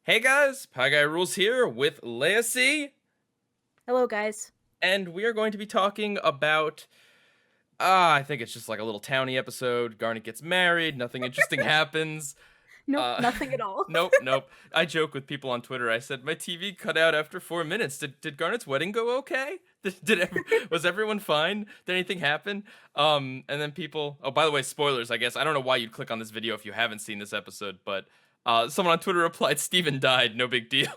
Hey guys, PIEGUYRULZ here with Lea C, Hello, guys. and we are going to be talking about, I think it's just like a little towny episode. Garnet gets married, nothing interesting happens. Nope, Uh, nothing at all. nope. I joke with people on Twitter. I said, my TV cut out after 4 minutes. Did Garnet's wedding go okay? Was everyone fine? Did anything happen? And then people, oh, by the way, spoilers, I guess. I don't know why you'd click on this video if you haven't seen this episode, but someone on Twitter replied, Steven died, no big deal.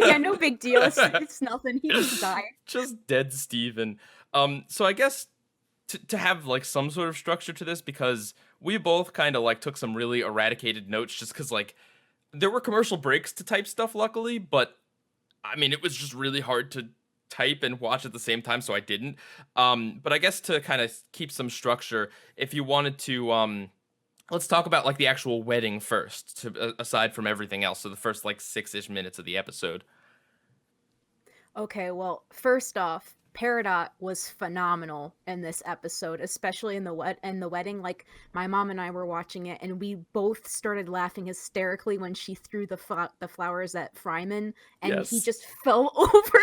Yeah, no big deal. It's nothing. He just died. Just dead Steven. So I guess to have like some sort of structure to this, because we both kind of like took some really eradicated notes just because like there were commercial breaks to type stuff, luckily, but I mean it was just really hard to type and watch at the same time, so I didn't. But I guess to kind of keep some structure, if you wanted to let's talk about like the actual wedding first, to aside from everything else. So the first like 6-ish minutes of the episode. Okay, well, first off, Peridot was phenomenal in this episode, especially in the wedding. Like my mom and I were watching it, and we both started laughing hysterically when she threw the flowers at Fryman, and he Yes. just fell over.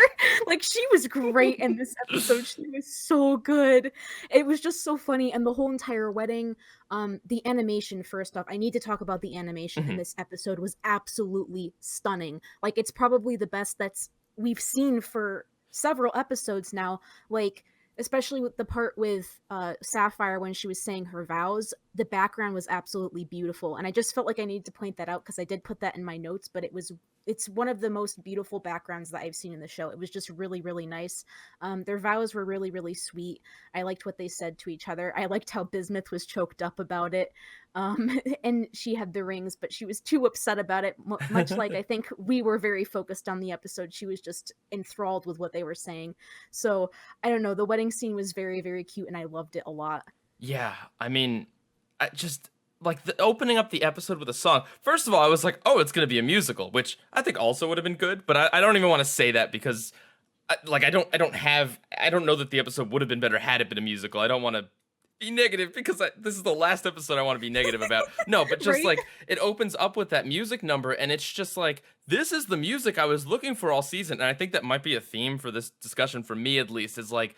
Like she was great in this episode. She was so good. It was just so funny, and the whole entire wedding. The animation. First off, I need to talk about the animation in Mhm. this episode was absolutely stunning. Like it's probably the best that's we've seen for several episodes now, like especially with the part with Sapphire when she was saying her vows. The background was absolutely beautiful, and I just felt like I needed to point that out because I did put that in my notes. But it's one of the most beautiful backgrounds that I've seen in the show. It was just really, really nice. Their vows were really, really sweet. I liked what they said to each other. I liked how Bismuth was choked up about it. And she had the rings, but she was too upset about it. Much like I think we were very focused on the episode, she was just enthralled with what they were saying. So I don't know. The wedding scene was very, very cute, and I loved it a lot. Yeah, I mean, I just like the opening up the episode with a song. First of all, I was like, "Oh, it's gonna be a musical," which I think also would have been good. But I don't even want to say that because, I don't know that the episode would have been better had it been a musical. I don't want to be negative because this is the last episode I want to be negative about. No, but just Right? like it opens up with that music number, and it's just like this is the music I was looking for all season, and I think that might be a theme for this discussion for me at least. Is like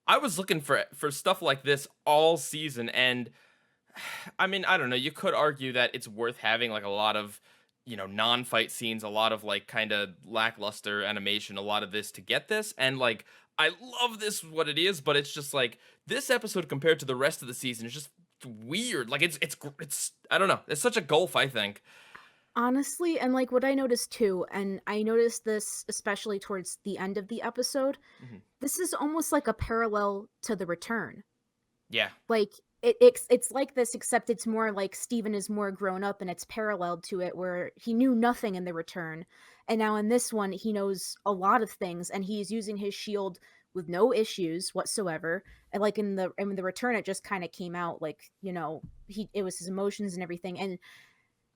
I was looking for stuff like this all season, and I mean, I don't know. You could argue that it's worth having like a lot of, non-fight scenes, a lot of like kind of lackluster animation, a lot of this to get this, and like I love this what it is, but it's just like this episode compared to the rest of the season is just weird. Like it's I don't know. It's such a gulf, I think. Honestly, and like what I noticed too, and I noticed this especially towards the end of the episode, Mhm. this is almost like a parallel to the return. Yeah. Like it's like this, except it's more like Steven is more grown up, and it's paralleled to it where he knew nothing in the return, and now in this one he knows a lot of things, and he's using his shield with no issues whatsoever. And like in the return, it just kind of came out like, he it was his emotions and everything, and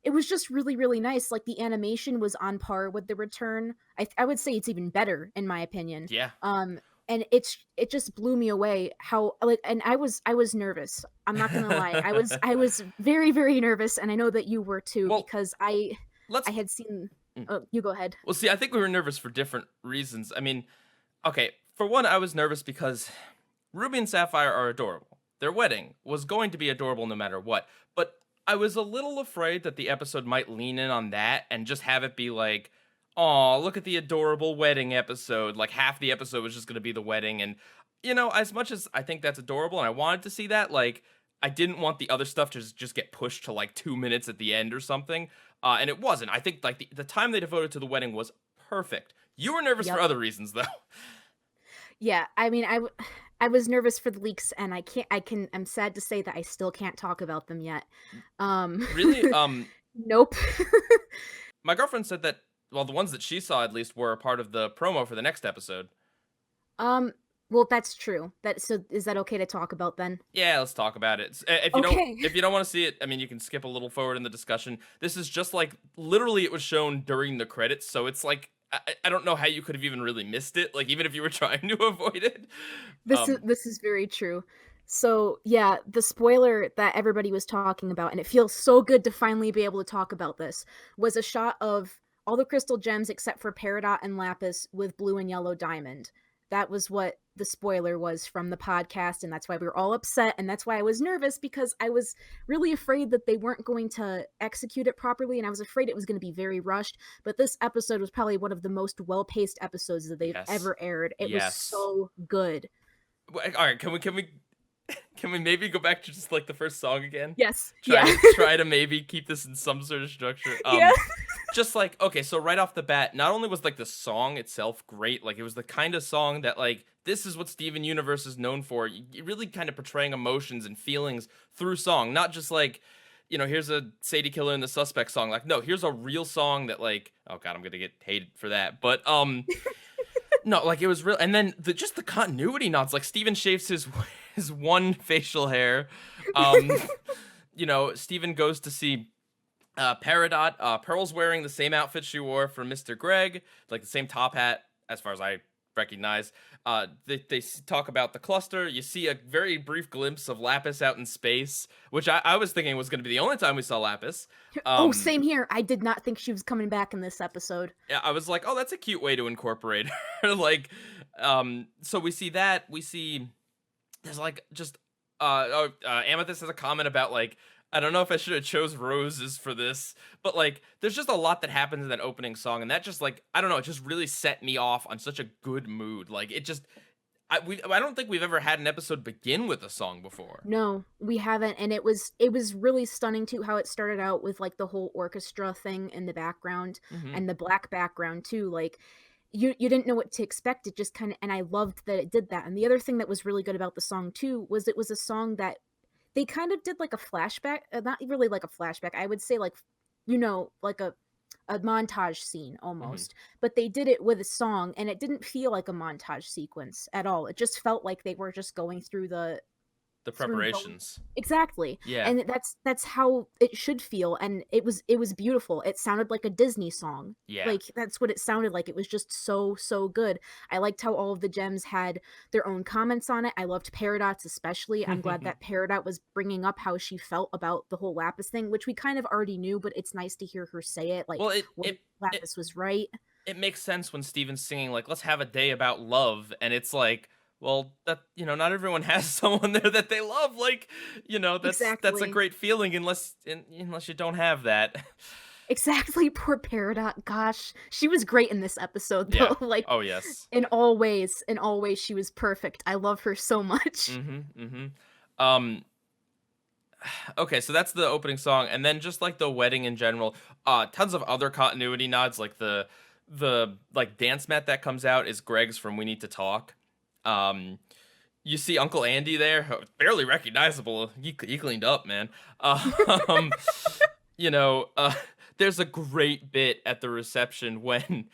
it was just really, really nice. Like the animation was on par with the return. I would say it's even better in my opinion. Yeah. And it just blew me away how, like, and I was nervous. I'm not gonna lie. I was very, very nervous, and I know that you were too, Well, because I let's had seen. mm. You go ahead. Well, see, I think we were nervous for different reasons. I mean, okay, for one, I was nervous because Ruby and Sapphire are adorable. Their wedding was going to be adorable no matter what. But I was a little afraid that the episode might lean in on that and just have it be like, oh, look at the adorable wedding episode. Like half the episode was just going to be the wedding. And, as much as I think that's adorable and I wanted to see that, like, I didn't want the other stuff to just get pushed to like 2 minutes at the end or something. And it wasn't. I think like the time they devoted to the wedding was perfect. You were nervous for Yep. other reasons, though. Yeah. I mean, I was nervous for the leaks, and I can't. I'm sad to say that I still can't talk about them yet. Um. Really? Nope. My girlfriend said that, well, the ones that she saw at least were a part of the promo for the next episode. um. Well, that's true. Is that okay to talk about then? Yeah, let's talk about it. If you don't Okay. if you don't want to see it, I mean, you can skip a little forward in the discussion. This is just like literally it was shown during the credits, so it's like I don't know how you could have even really missed it. Like even if you were trying to avoid it. This is very true. So, yeah, the spoiler that everybody was talking about, and it feels so good to finally be able to talk about this, was a shot of all the crystal gems except for Peridot and Lapis with blue and yellow diamond. That was what the spoiler was from the podcast, and that's why we were all upset, and that's why I was nervous, because I was really afraid that they weren't going to execute it properly, and I was afraid it was going to be very rushed. But this episode was probably one of the most well-paced episodes that they've ever aired. It was so good. All right, can we maybe go back to just like the first song again? Yes. Try to maybe keep this in some sort of structure. Just like, okay, so right off the bat, not only was like the song itself great, like it was the kind of song that like, this is what Steven Universe is known for. You really kind of portraying emotions and feelings through song, not just like, you know, here's a Sadie Killer and the Suspect song. Like, no, here's a real song that like, oh God, I'm gonna get hated for that. But no, like it was real. And then just the continuity nods, like Steven shaves his one facial hair. You know, Steven goes to see Peridot. Pearl's wearing the same outfit she wore for Mr. Greg, like the same top hat, as far as I recognize. They talk about the cluster. You see a very brief glimpse of Lapis out in space, which I was thinking was going to be the only time we saw Lapis. Same here. I did not think she was coming back in this episode. Yeah, I was like, oh, that's a cute way to incorporate her. Like, so we see that. We see there's like just Amethyst has a comment about like, I don't know if I should have chose roses for this, but like there's just a lot that happens in that opening song, and that just like, I don't know, it just really set me off on such a good mood. Like it just I don't think we've ever had an episode begin with a song before. No, we haven't, and it was really stunning too how it started out with like the whole orchestra thing in the background and the black background too. Like you didn't know what to expect. It just kind of, and I loved that it did that. And the other thing that was really good about the song too was it was a song that they kind of did like a flashback, not really like a flashback. I would say like, you know, like a montage scene almost, but they did it with a song, and it didn't feel like a montage sequence at all. It just felt like they were just going through the preparations. Exactly. Yeah. And that's how it should feel, and it was beautiful. It sounded like a Disney song. Yeah. Like that's what it sounded like. It was just so good. I liked how all of the gems had their own comments on it. I loved Peridot's especially. I'm glad that Peridot was bringing up how she felt about the whole Lapis thing, which we kind of already knew, but it's nice to hear her say it. Like, Lapis was right. It makes sense when Steven's singing like, let's have a day about love, and it's like, well, that, you know, not everyone has someone there that they love. Like, you know, that's a great feeling unless you don't have that. Exactly. Poor Peridot. Gosh, she was great in this episode though. Yeah. Like, oh yes, in all ways she was perfect. I love her so much. Okay, so that's the opening song, and then just like the wedding in general, tons of other continuity nods, like the like dance mat that comes out is Greg's from We Need to Talk. You see Uncle Andy there, barely recognizable. He cleaned up, man. You know, there's a great bit at the reception when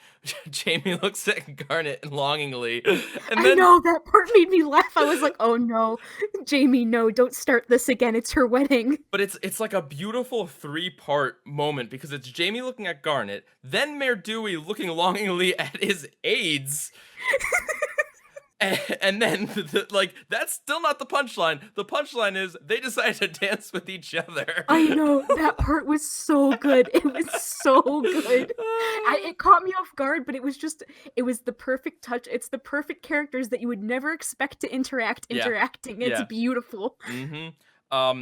Jamie looks at Garnet longingly. And then, I know, that part made me laugh. I was like, oh no, Jamie, no, don't start this again. It's her wedding. But it's like a beautiful 3-part moment, because it's Jamie looking at Garnet, then Mayor Dewey looking longingly at his aides. And then, like, that's still not the punchline. The punchline is they decided to dance with each other. I know, that part was so good. It was so good. It caught me off guard, but it was the perfect touch. It's the perfect characters that you would never expect to interacting. It's beautiful. I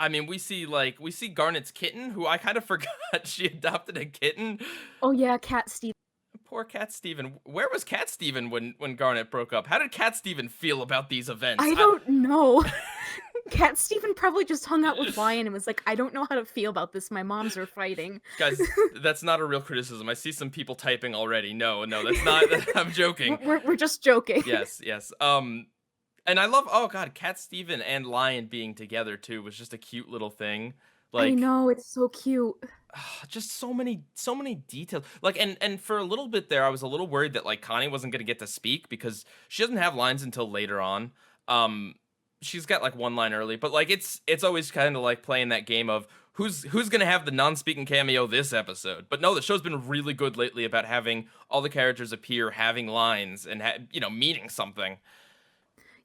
mean, we see Garnet's kitten, who I kind of forgot she adopted a kitten. Oh yeah, Cat Steve. Poor Cat Steven. Where was Cat Steven when Garnet broke up? How did Cat Steven feel about these events? I don't know. Cat Steven probably just hung out with Lion and was like, I don't know how to feel about this. My moms are fighting. Guys, that's not a real criticism. I see some people typing already. No, that's not. I'm joking. We're just joking. Yes. And I love, oh God, Cat Steven and Lion being together too was just a cute little thing. Like, I know, it's so cute. Just so many details. Like, and for a little bit there, I was a little worried that like Connie wasn't gonna get to speak, because she doesn't have lines until later on. She's got like one line early, but like it's always kind of like playing that game of who's gonna have the non-speaking cameo this episode. But no, the show's been really good lately about having all the characters appear, having lines, and meaning something.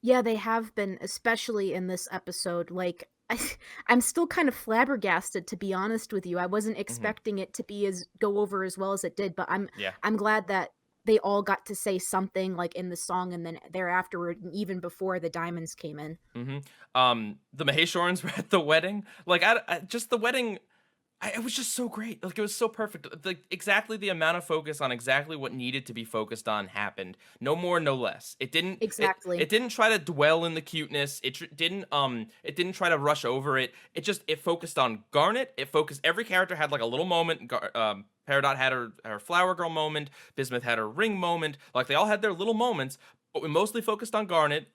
Yeah, they have been, especially in this episode. Like, I I'm still kind of flabbergasted, to be honest with you. I wasn't Hmm. expecting it to be as go over as well as it did, but Yeah. I'm glad that they all got to say something, like, in the song and then thereafter, and even before the diamonds came in. Hmm. The Maheshwarans were at the wedding. Like, just the wedding. It was just so great. Like, it was so perfect. Like, exactly the amount of focus on exactly what needed to be focused on happened. No more, no less. It didn't. It Exactly. didn't try to dwell in the cuteness. Didn't. It didn't try to rush over it. It focused on Garnet. It focused. Every character had like a little moment. Peridot had her flower girl moment. Bismuth had her ring moment. Like, they all had their little moments, but we mostly focused on Garnet,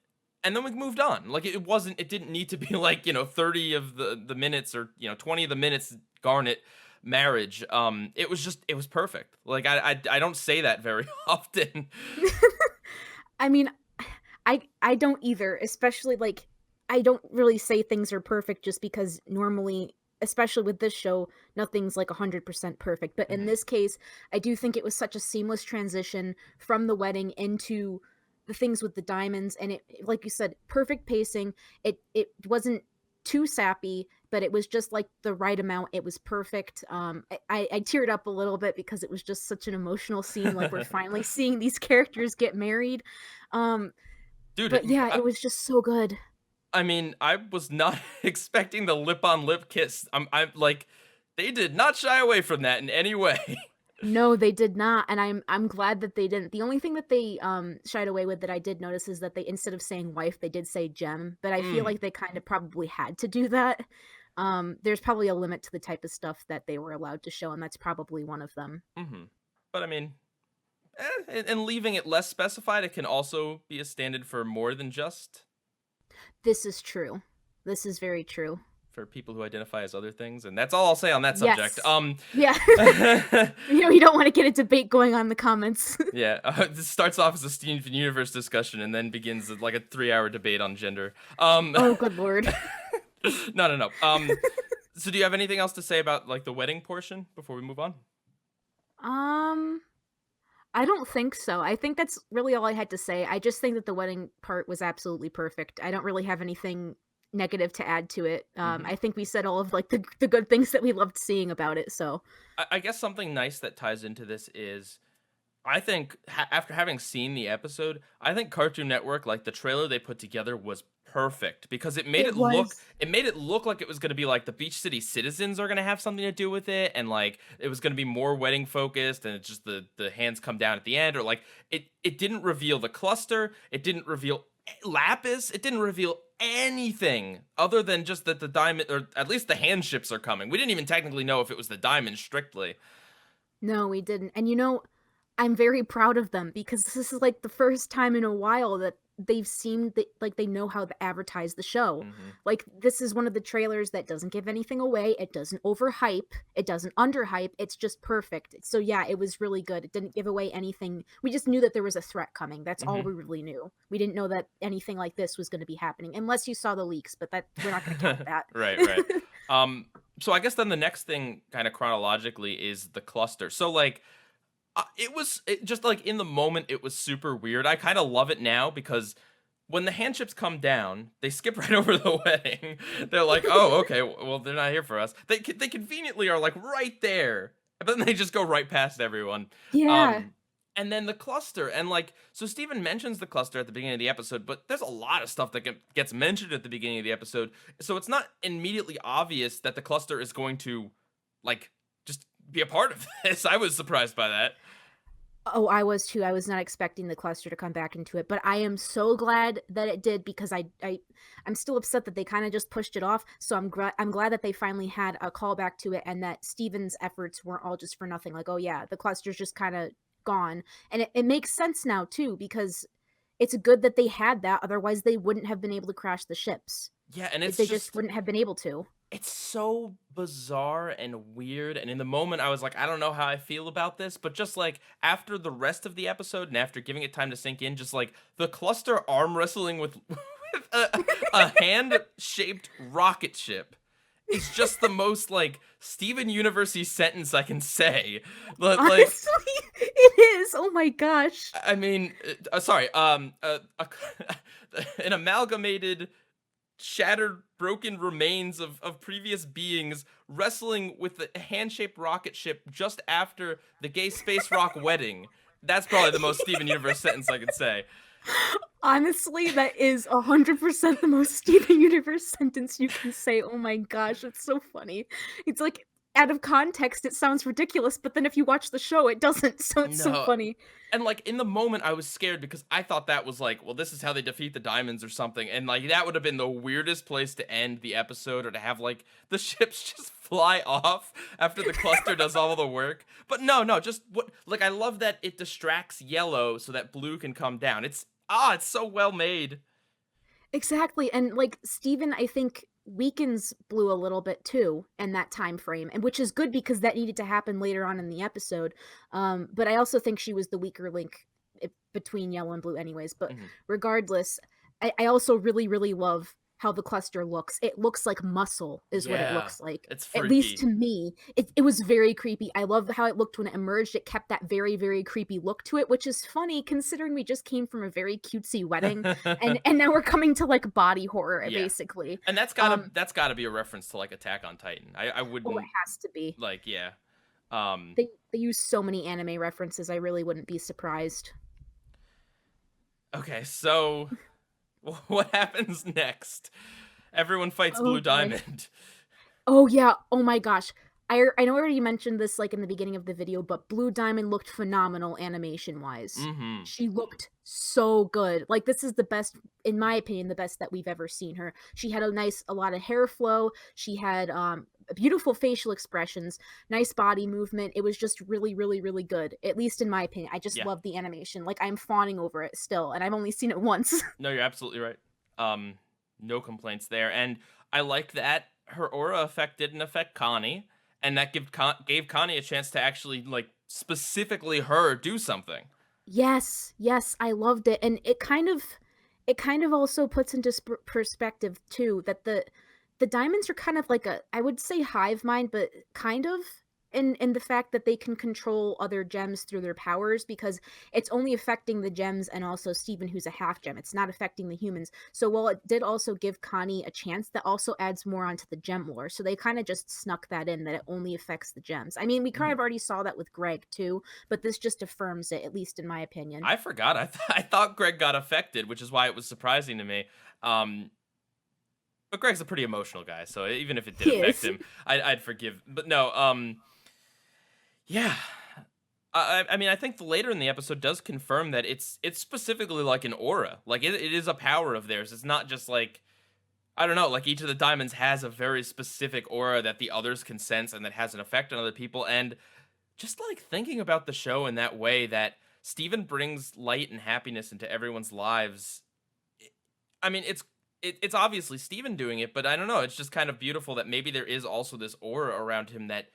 and then we moved on. Like, it didn't need to be like, 30 of the minutes, or 20 of the minutes Garnet marriage. It was perfect. Like, I don't say that very often. I mean, I don't either, especially, like, I don't really say things are perfect just because normally, especially with this show, nothing's like 100% perfect. But in Mhm. this case, I do think it was such a seamless transition from the wedding into the things with the diamonds, and it, like you said, perfect pacing. It wasn't too sappy, but it was just like the right amount. It was perfect. I teared up a little bit because it was just such an emotional scene. Like, we're finally seeing these characters get married. Um, Dude, but yeah, it was just so good. I mean, I was not expecting the lip on lip kiss. I'm like, they did not shy away from that in any way. No, they did not, and I'm glad that they didn't. The only thing that they shied away with that I did notice is that they, instead of saying wife, they did say gem, but I feel Mm, like they kind of probably had to do that. There's probably a limit to the type of stuff that they were allowed to show, and that's probably one of them. hmm. But I mean, and leaving it less specified, it can also be a stand-in for more than just This is true. This is very true. for people who identify as other things, and that's all I'll say on that subject. Yes. Yeah. You don't want to get a debate going on in the comments. Yeah, this starts off as a Steven Universe discussion and then begins like a 3-hour debate on gender. Oh, good lord. No, no, no. So do you have anything else to say about like the wedding portion before we move on? Um, I don't think so. I think that's really all I had to say. I just think that the wedding part was absolutely perfect. I don't really have anything negative to add to it. Hmm. I think we said all of like the good things that we loved seeing about it. So I guess something nice that ties into this is I think after having seen the episode, I think Cartoon Network, like the trailer they put together, was perfect because it was. it made it look like it was going to be like the Beach City citizens are going to have something to do with it, and like it was going to be more wedding focused, and it's just the hands come down at the end, or like it didn't reveal the cluster, it didn't reveal Lapis, it didn't reveal anything other than just that the diamond, or at least the hand ships are coming. We didn't even technically know if it was the diamond strictly. No, we didn't. And I'm very proud of them because this is like the first time in a while that they've seemed that like they know how to advertise the show. Hmm. Like, this is one of the trailers that doesn't give anything away, it doesn't overhype, it doesn't underhype, it's just perfect. So yeah, it was really good. It didn't give away anything. We just knew that there was a threat coming. That's all Hmm. we really knew. We didn't know that anything like this was going to be happening unless you saw the leaks, but that we're not going to count that. Right, right. So I guess then the next thing, kind of chronologically, is the cluster. So like, just like in the moment, it was super weird. I kind of love it now because when the handships come down, they skip right over the wedding. They're like, oh, okay, well, they're not here for us. They conveniently are like right there, but then they just go right past everyone. Yeah. Um, and then the cluster, and like, so Steven mentions the cluster at the beginning of the episode, but there's a lot of stuff that gets mentioned at the beginning of the episode, so it's not immediately obvious that the cluster is going to like just be a part of this. I was surprised by that. Oh, I was too. I was not expecting the cluster to come back into it, but I am so glad that it did because I'm still upset that they kind of just pushed it off. So I'm glad that they finally had a callback to it and that Steven's efforts weren't all just for nothing. Like, oh yeah, the cluster's just kind of gone, and it makes sense now too because it's good that they had that. Otherwise, they wouldn't have been able to crash the ships. Yeah, and They just wouldn't have been able to. it's so bizarre and weird, and in the moment I was like, I don't know how I feel about this, but just like after the rest of the episode and after giving it time to sink in, just like the cluster arm wrestling with with a hand shaped rocket ship is just the most like Steven Universe sentence I can say. But like, Honestly, it is. Oh my gosh. I mean, sorry, an amalgamated shattered, broken remains of previous beings wrestling with the hand-shaped rocket ship just after the gay space rock wedding. That's probably the most Steven Universe sentence I could say. Honestly, that is 100% the most Steven Universe sentence you can say. Oh my gosh, it's so funny. It's like, out of context, it sounds ridiculous, but then if you watch the show, it doesn't, so it's so No. funny. And, like, in the moment, I was scared because I thought that was like, well, this is how they defeat the diamonds or something. And, like, that would have been the weirdest place to end the episode, or to have, like, the ships just fly off after the cluster does all the work. But no, just what, like, I love that it distracts yellow so that blue can come down. It's so well made. Exactly, and, like, Steven, I think, weakens Blue a little bit too in that time frame, and which is good because that needed to happen later on in the episode, but I also think she was the weaker link between Yellow and Blue anyways, but Mhm. regardless, I also really, really love how the cluster looks. It looks like muscle is what it Yeah, looks like, it's at least freaky. to me. It was very creepy. I love how it looked when it emerged. It kept that very, very creepy look to it, which is funny considering we just came from a very cutesy wedding, and now we're coming to, like, body horror, Yeah. basically. And Um that's gotta be a reference to, like, Attack on Titan. I oh, it wouldn't, has to be. like, yeah. Um, They use so many anime references, I really wouldn't be surprised. okay, so what happens next? Everyone fights Oh, Blue boy. Diamond. Oh, yeah, oh my gosh. I know I already mentioned this, like, in the beginning of the video, but Blue Diamond looked phenomenal animation-wise. Mhm. She looked so good. Like, this is the best, in my opinion, the best that we've ever seen her. She had a lot of hair flow, she had, beautiful facial expressions, nice body movement. It was just really, really, really good, at least in my opinion. I just Yeah. love the animation. Like, I'm fawning over it still, and I've only seen it once. No, you're absolutely right. Um, no complaints there, and I like that her aura effect didn't affect Connie, and that gave Connie a chance to actually, like, specifically her do something. Yes, yes, I loved it, and it kind of also puts into perspective too that the diamonds are kind of like a, I would say, hive mind, but kind of in the fact that they can control other gems through their powers because it's only affecting the gems and also Steven, who's a half gem. It's not affecting the humans. So while it did also give Connie a chance, that also adds more onto the gem lore. So they kind of just snuck that in, that it only affects the gems. I mean, we kind Mhm. of already saw that with Greg too, but this just affirms it, at least in my opinion. I forgot. I thought Greg got affected, which is why it was surprising to me. Um, but Greg's a pretty emotional guy, so even if it did He affect is. him, I'd forgive. But no, yeah. I mean, I think later in the episode does confirm that it's specifically like an aura. Like, it is a power of theirs. It's not just like, I don't know, like, each of the diamonds has a very specific aura that the others can sense and that has an effect on other people. And just, like, thinking about the show in that way, that Steven brings light and happiness into everyone's lives. I mean, it's obviously Steven doing it, but I don't know. It's just kind of beautiful that maybe there is also this aura around him that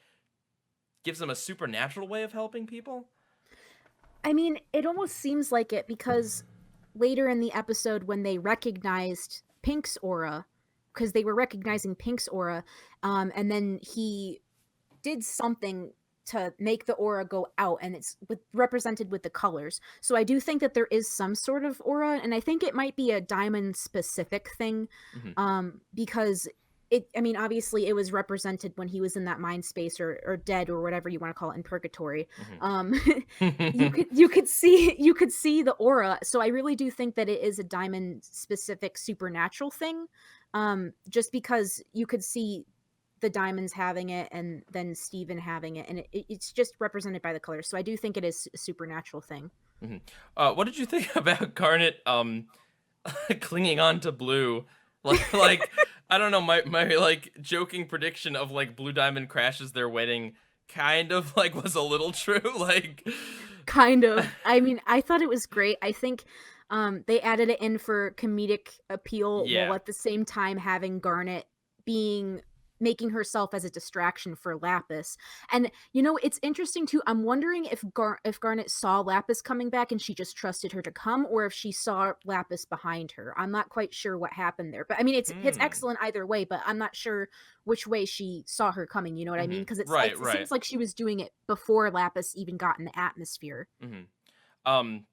gives him a supernatural way of helping people. I mean, it almost seems like it because later in the episode when they recognized Pink's aura, because they were recognizing Pink's aura, and then he did something to make the aura go out, and it's represented with the colors. So I do think that there is some sort of aura, and I think it might be a diamond specific thing, Hmm. because I mean, obviously it was represented when he was in that mind space, or dead, or whatever you want to call it, in purgatory. um you Hmm. could see the aura, so I really do think that it is a diamond specific supernatural thing, just because you could see the diamonds having it and then Steven having it, and it's just represented by the colors. So I do think it is a supernatural thing. Hmm. What did you think about Garnet clinging on to Blue? Like, I don't know, my like joking prediction of, like, Blue Diamond crashes their wedding kind of, like, was a little true. Like, Kind of. I mean, I thought it was great. I think they added it in for comedic appeal while yeah. at the same time having Garnet being making herself as a distraction for Lapis. And it's interesting too. I'm wondering if Garnet saw Lapis coming back and she just trusted her to come, or if she saw Lapis behind her. I'm not quite sure what happened there. But I mean, it's Hmm. excellent either way, but I'm not sure which way she saw her coming, you know what I mean? Hmm. Because Right, it right. seems like she was doing it before Lapis even got in the atmosphere. Hmm. Um,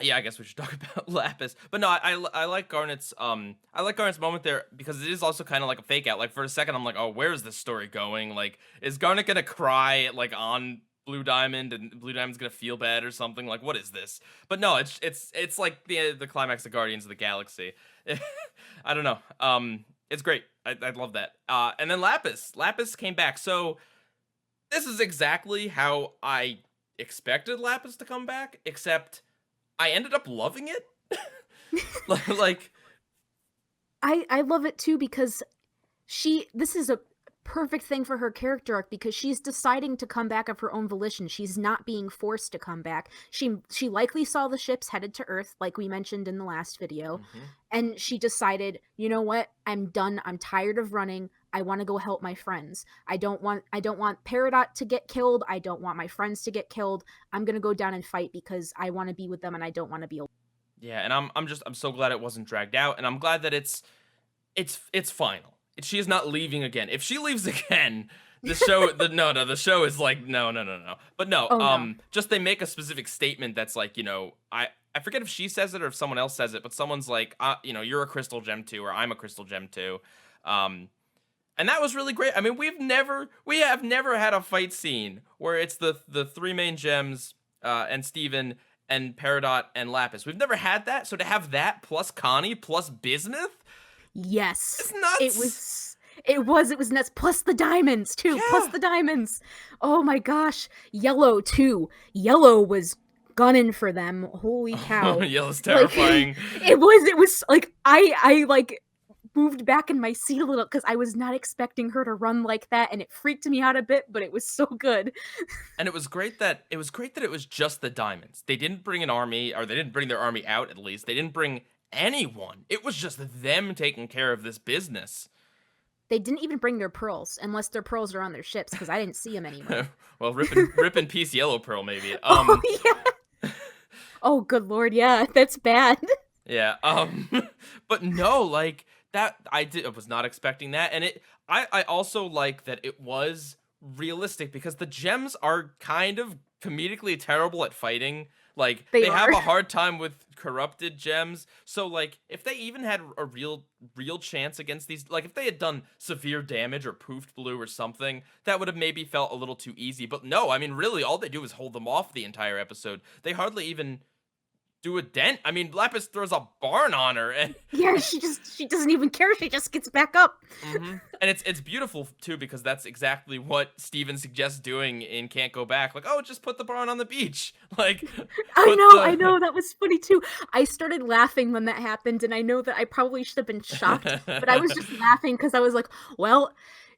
Yeah, I guess we should talk about Lapis. But no, I like Garnet's moment there because it is also kind of like a fake out. Like for a second, I'm like, oh, where is this story going? Like, is Garnet gonna cry like on Blue Diamond and Blue Diamond's gonna feel bad or something? Like, what is this? But no, it's like the climax of Guardians of the Galaxy. I don't know. It's great. I love that. And then Lapis came back. So this is exactly how I expected Lapis to come back, except I ended up loving it. Like, I love it too because this is a perfect thing for her character arc because she's deciding to come back of her own volition. She's not being forced to come back. She likely saw the ships headed to Earth, like we mentioned in the last video, mhm. and she decided, you know what? I'm done. I'm tired of running. I want to go help my friends. I don't want Peridot to get killed. I don't want my friends to get killed. I'm gonna go down and fight because I want to be with them and I don't want to be alone. Yeah, and I'm so glad it wasn't dragged out, and I'm glad that it's final. She is not leaving again. If she leaves again, the show the show is like no. But no, Oh no. just they make a specific statement that's like, I forget if she says it or if someone else says it, but someone's like, you're a crystal gem too, or I'm a crystal gem too. Um and that was really great. I mean, we have never had a fight scene where it's the three main gems, and Steven and Peridot and Lapis. We've never had that. So to have that plus Connie plus Bismuth, Yes. it's It nuts. was it was nuts. Plus the diamonds too. Plus Yeah. the diamonds. Oh my gosh. Yellow too. Yellow was gunning for them. Holy Oh, cow. Yellow's Like terrifying. it was like I like moved back in my seat a little because I was not expecting her to run like that and it freaked me out a bit, but it was so good. And it was just the diamonds. They didn't bring an army, or they didn't bring their army out at least. They didn't bring anyone. It was just them taking care of this business. They didn't even bring their pearls unless their pearls are on their ships because I didn't see them anywhere. Well, rip in peace Yellow Pearl maybe. Oh yeah. Oh good lord, yeah. That's bad. Yeah. But no, like that I was not expecting that, and I also like that it was realistic because the gems are kind of comedically terrible at fighting. Like They they have are. a hard time with corrupted gems. So like if they even had a real chance against these, like if they had done severe damage or poofed blue or something, that would have maybe felt a little too easy. But no, I mean really all they do is hold them off the entire episode. They hardly even do a dent. I mean, Lapis throws a barn on her, and Yeah, she doesn't even care. She just gets back up. and it's beautiful too because that's exactly what Steven suggests doing in Can't Go Back. Like, oh, just put the barn on the beach. Like, put I the know, that was funny too. I started laughing when that happened, and I know that I probably should have been shocked, but I was just laughing because I was like, well,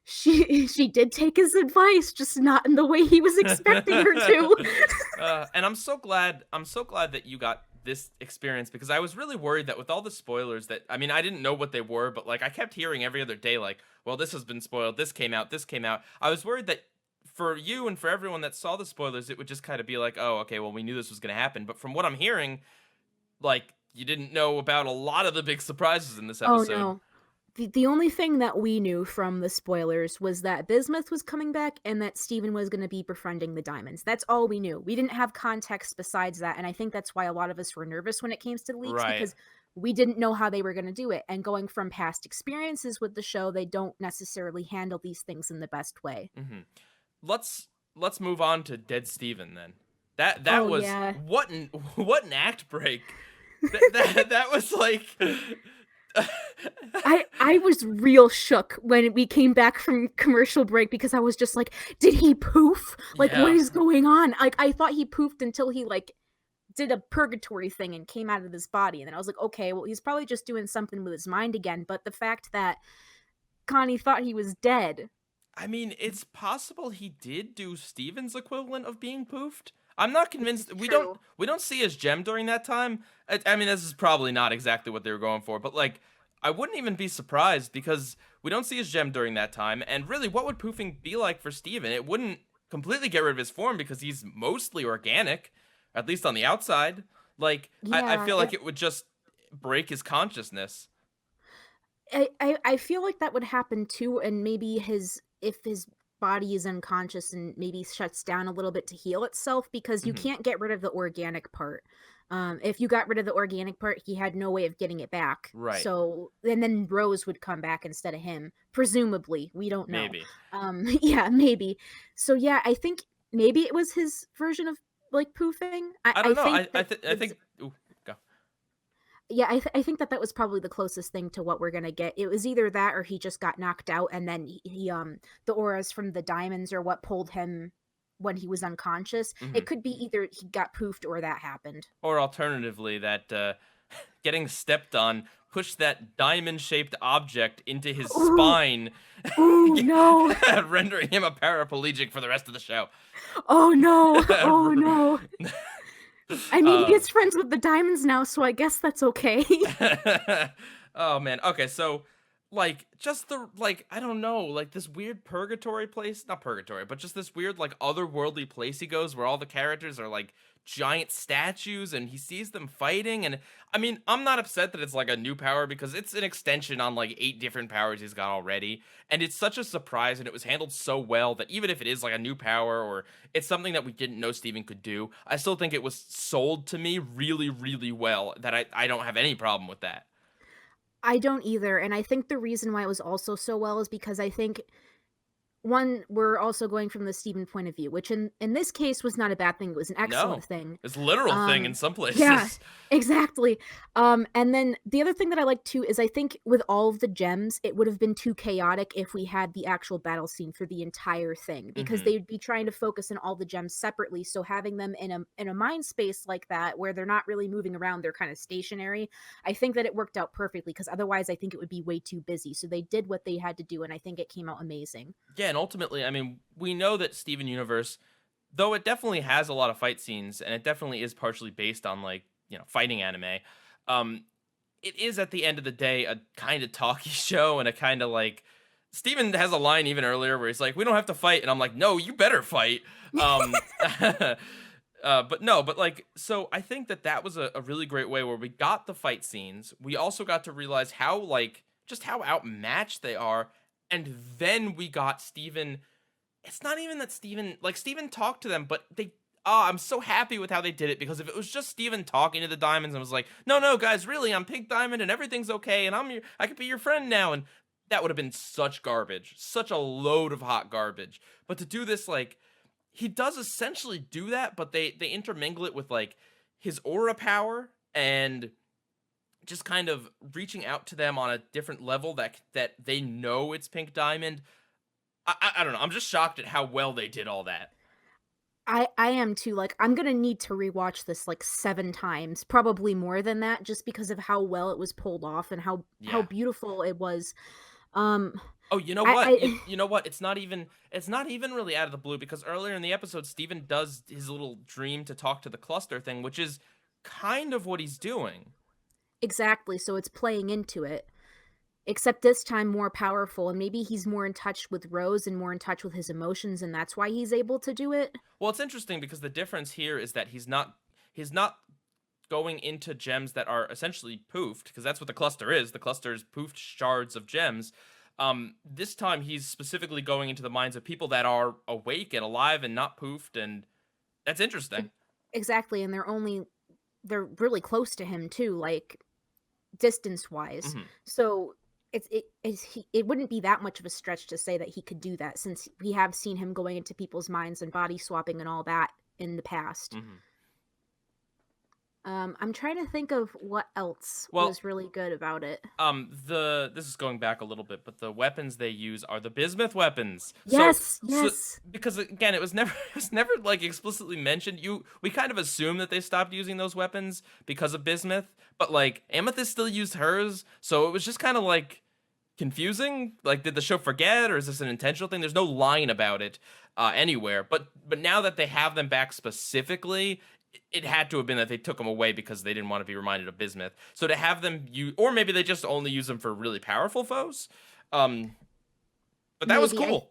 she did take his advice, just not in the way he was expecting her to. and I'm so glad that you got this experience because I was really worried that with all the spoilers that I mean I didn't know what they were, but like I kept hearing every other day like, well, this has been spoiled, this came out, this came out. I was worried that for you and for everyone that saw the spoilers, it would just kind of be like, oh, okay, well, we knew this was going to happen. But from what I'm hearing, like you didn't know about a lot of the big surprises in this Oh episode. no. The only thing that we knew from the spoilers was that Bismuth was coming back and that Steven was going to be befriending the diamonds. That's all we knew. We didn't have context besides that, and I think that's why a lot of us were nervous when it came to the leaks Right. because we didn't know how they were going to do it. And going from past experiences with the show, they don't necessarily handle these things in the best way. hmm let's move on to Dead Steven then. That Oh was yeah. what an act break. That was like I was real shook when we came back from commercial break because I was just like, did he poof? Like what yeah. is going on? Like I thought he poofed until he like did a purgatory thing and came out of his body. And then I was like, okay, well, he's probably just doing something with his mind again. But the fact that Connie thought he was dead. I mean, it's possible he did do Steven's equivalent of being poofed. I'm not convinced. True. We don't see his gem during that time. I mean, this is probably not exactly what they were going for, but like, I wouldn't even be surprised because we don't see his gem during that time. And really, what would poofing be like for Steven? It wouldn't completely get rid of his form because he's mostly organic, at least on the outside. Like, I Yeah, feel like it would just break his consciousness. I feel like that would happen too, and maybe his if his body is unconscious and maybe shuts down a little bit to heal itself, because you Mhm. can't get rid of the organic part. If you got rid of the organic part, he had no way of getting it back. Right. So, and then Rose would come back instead of him, presumably. We don't know. Maybe. Yeah, maybe. So yeah, I think maybe it was his version of like poofing. I, I I don't know. think that I was think. Ooh, go. yeah, I think that that was probably the closest thing to what we're gonna get. It was either that or he just got knocked out, and then the auras from the diamonds are what pulled him when he was unconscious. Hmm. It could be either he got poofed or that happened. Or alternatively, that getting stepped on pushed that diamond-shaped object into his Ooh, spine, ooh, no. rendering him a paraplegic for the rest of the show. Oh no. Oh no. I mean, he um, is friends with the diamonds now, so I guess that's okay. oh man. Okay, so like just the like I don't know, like this weird purgatory place, not purgatory, but just this weird like otherworldly place he goes where all the characters are like giant statues and he sees them fighting. And I mean, I'm not upset that it's like a new power because it's an extension on like 8 different powers he's got already. And it's such a surprise and it was handled so well that even if it is like a new power or it's something that we didn't know Steven could do, I still think it was sold to me really, really well that I don't have any problem with that. I don't either, and I think the reason why it was also so well is because I think one, we're also going from the Steven point of view, which in this case was not a bad thing. It was an excellent No. thing. It's a literal thing in some Yeah, places. exactly. And then the other thing that I like too is I think with all of the gems, it would have been too chaotic if we had the actual battle scene for the entire thing, because Mhm. they'd be trying to focus on all the gems separately. So having them in a mind space like that, where they're not really moving around, they're kind of stationary. I think that it worked out perfectly, because otherwise I think it would be way too busy. So they did what they had to do, and I think it came out amazing. Yeah, and ultimately, I mean, we know that Steven Universe, though it definitely has a lot of fight scenes and it definitely is partially based on like, fighting anime, um it is at the end of the day a kind of talky show and a kind of like Steven has a line even earlier where he's like, "We don't have to fight." And I'm like, "No, you better fight." But no, but like, so I think that that was a really great way where we got the fight scenes. We also got to realize how, like, just how outmatched they are. And then we got Steven. It's not even that Steven, like, Steven talked to them, but I'm so happy with how they did it because if it was just Steven talking to the Diamonds and was like, "No, no, guys, really, I'm Pink Diamond and everything's okay and I could be your friend now." And that would have been such garbage, such a load of hot garbage. But to do this, like, he does essentially do that, but they intermingle it with like his aura power and just kind of reaching out to them on a different level that they know it's Pink Diamond. I don't know. I'm just shocked at how well they did all that. I am too. Like, I'm gonna need to rewatch this like 7 times, probably more than that, just because of how well it was pulled off and how Yeah. beautiful it was. Um, Oh, you know what? You, I you know what? It's not even really out of the blue because earlier in the episode, Steven does his little dream to talk to the cluster thing, which is kind of what he's doing. exactly. So it's playing into it, except this time more powerful, and maybe he's more in touch with Rose and more in touch with his emotions, and that's why he's able to do it. Well, it's interesting because the difference here is that he's not going into gems that are essentially poofed, because that's what the cluster is. The cluster is poofed shards of gems. This time he's specifically going into the minds of people that are awake and alive and not poofed, and that's interesting. Exactly, and they're really close to him too, like distance wise. Hmm. So it wouldn't be that much of a stretch to say that he could do that, since we have seen him going into people's minds and body swapping and all that in the past. Hmm. I'm trying to think of what else Well, was really good about it. this is going back a little bit, but the weapons they use are the Bismuth weapons. Yes, So yes. because again, it was never it was never like explicitly mentioned. We kind of assume that they stopped using those weapons because of Bismuth, but like Amethyst still used hers, so it was just kind of like confusing. Like, did the show forget, or is this an intentional thing? There's no line about it anywhere. But now that they have them back specifically, it had to have been that they took them away because they didn't want to be reminded of Bismuth. So to have them use, or maybe they just only use them for really powerful foes. Um, but that was Maybe. cool.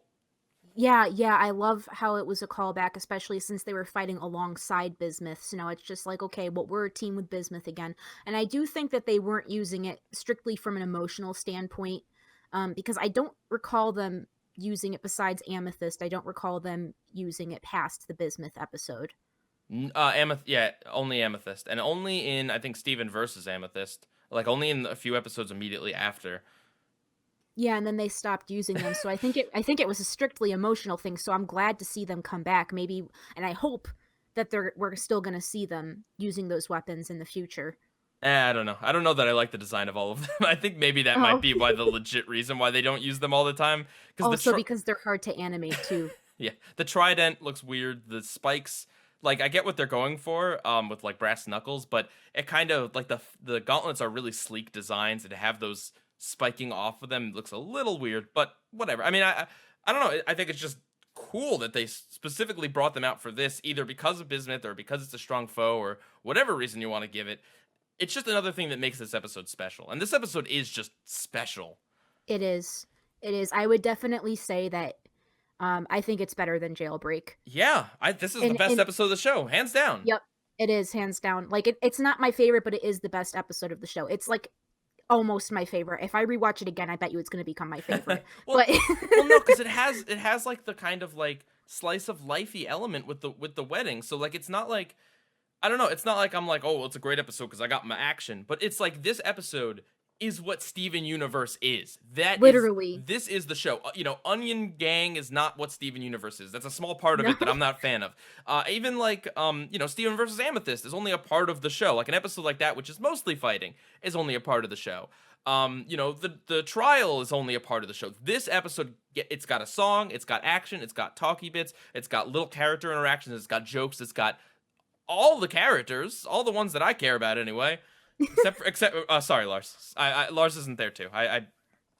Yeah, yeah, I love how it was a callback, especially since they were fighting alongside Bismuth. So now it's just like, okay, well, we're a team with Bismuth again. And I do think that they weren't using it strictly from an emotional standpoint, because I don't recall them using it besides Amethyst. I don't recall them using it past the Bismuth episode. Amethyst, yeah, only Amethyst, and only in, I think, Steven versus Amethyst, like only in a few episodes immediately after. Yeah, and then they stopped using them. So I think it was a strictly emotional thing. So I'm glad to see them come back. Maybe, and I hope that we're still going to see them using those weapons in the future. I don't know. I don't know that I like the design of all of them. I think maybe that might be why the legit reason why they don't use them all the time. Also, because they're hard to animate too. Yeah, the trident looks weird. The spikes, like, I get what they're going for, with like brass knuckles, but it kind of like the gauntlets are really sleek designs, and to have those spiking off of them looks a little weird. But whatever. I mean, I don't know. I think it's just cool that they specifically brought them out for this, either because of Bismuth or because it's a strong foe or whatever reason you want to give it. It's just another thing that makes this episode special. And this episode is just special. It is. It is. I would definitely say that I think it's better than Jailbreak. Yeah, this is the best episode of the show, hands down. Yep, it is, hands down. Like, it's not my favorite, but it is the best episode of the show. It's, like, almost my favorite. If I rewatch it again, I bet you it's going to become my favorite. Well, no, because it has, like, the kind of, like, slice of lifey element with the wedding. So, like, it's not like, I don't know, it's not like I'm like, oh, well, it's a great episode because I got my action. But it's like, this episode is what Steven Universe is. Literally. This is the show. Onion Gang is not what Steven Universe is. That's a small part of it that I'm not a fan of. Even like, Steven versus Amethyst is only a part of the show. Like, an episode like that, which is mostly fighting, is only a part of the show. The trial is only a part of the show. This episode, it's got a song, it's got action, it's got talky bits, it's got little character interactions, it's got jokes, it's got all the characters, all the ones that I care about anyway. Sorry, Lars. Lars isn't there too.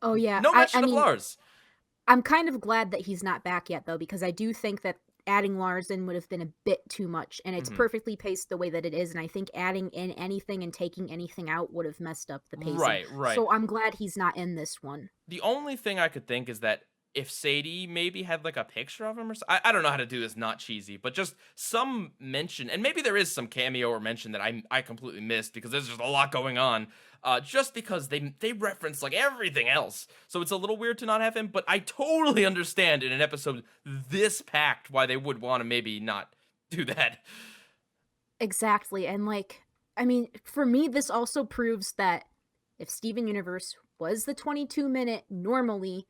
Oh yeah. No mention of Lars. I'm kind of glad that he's not back yet though, because I do think that adding Lars in would have been a bit too much, and it's perfectly paced the way that it is, and I think adding in anything and taking anything out would have messed up the pacing. Right. So I'm glad he's not in this one. The only thing I could think is that if Sadie maybe had like a picture of him or something, I don't know how to do this not cheesy, but just some mention, and maybe there is some cameo or mention that I completely missed because there's just a lot going on, just because they reference like everything else, so it's a little weird to not have him. But I totally understand in an episode this packed why they would want to maybe not do that. Exactly, and like, I mean, for me, this also proves that if Steven Universe was the 22-minute normally,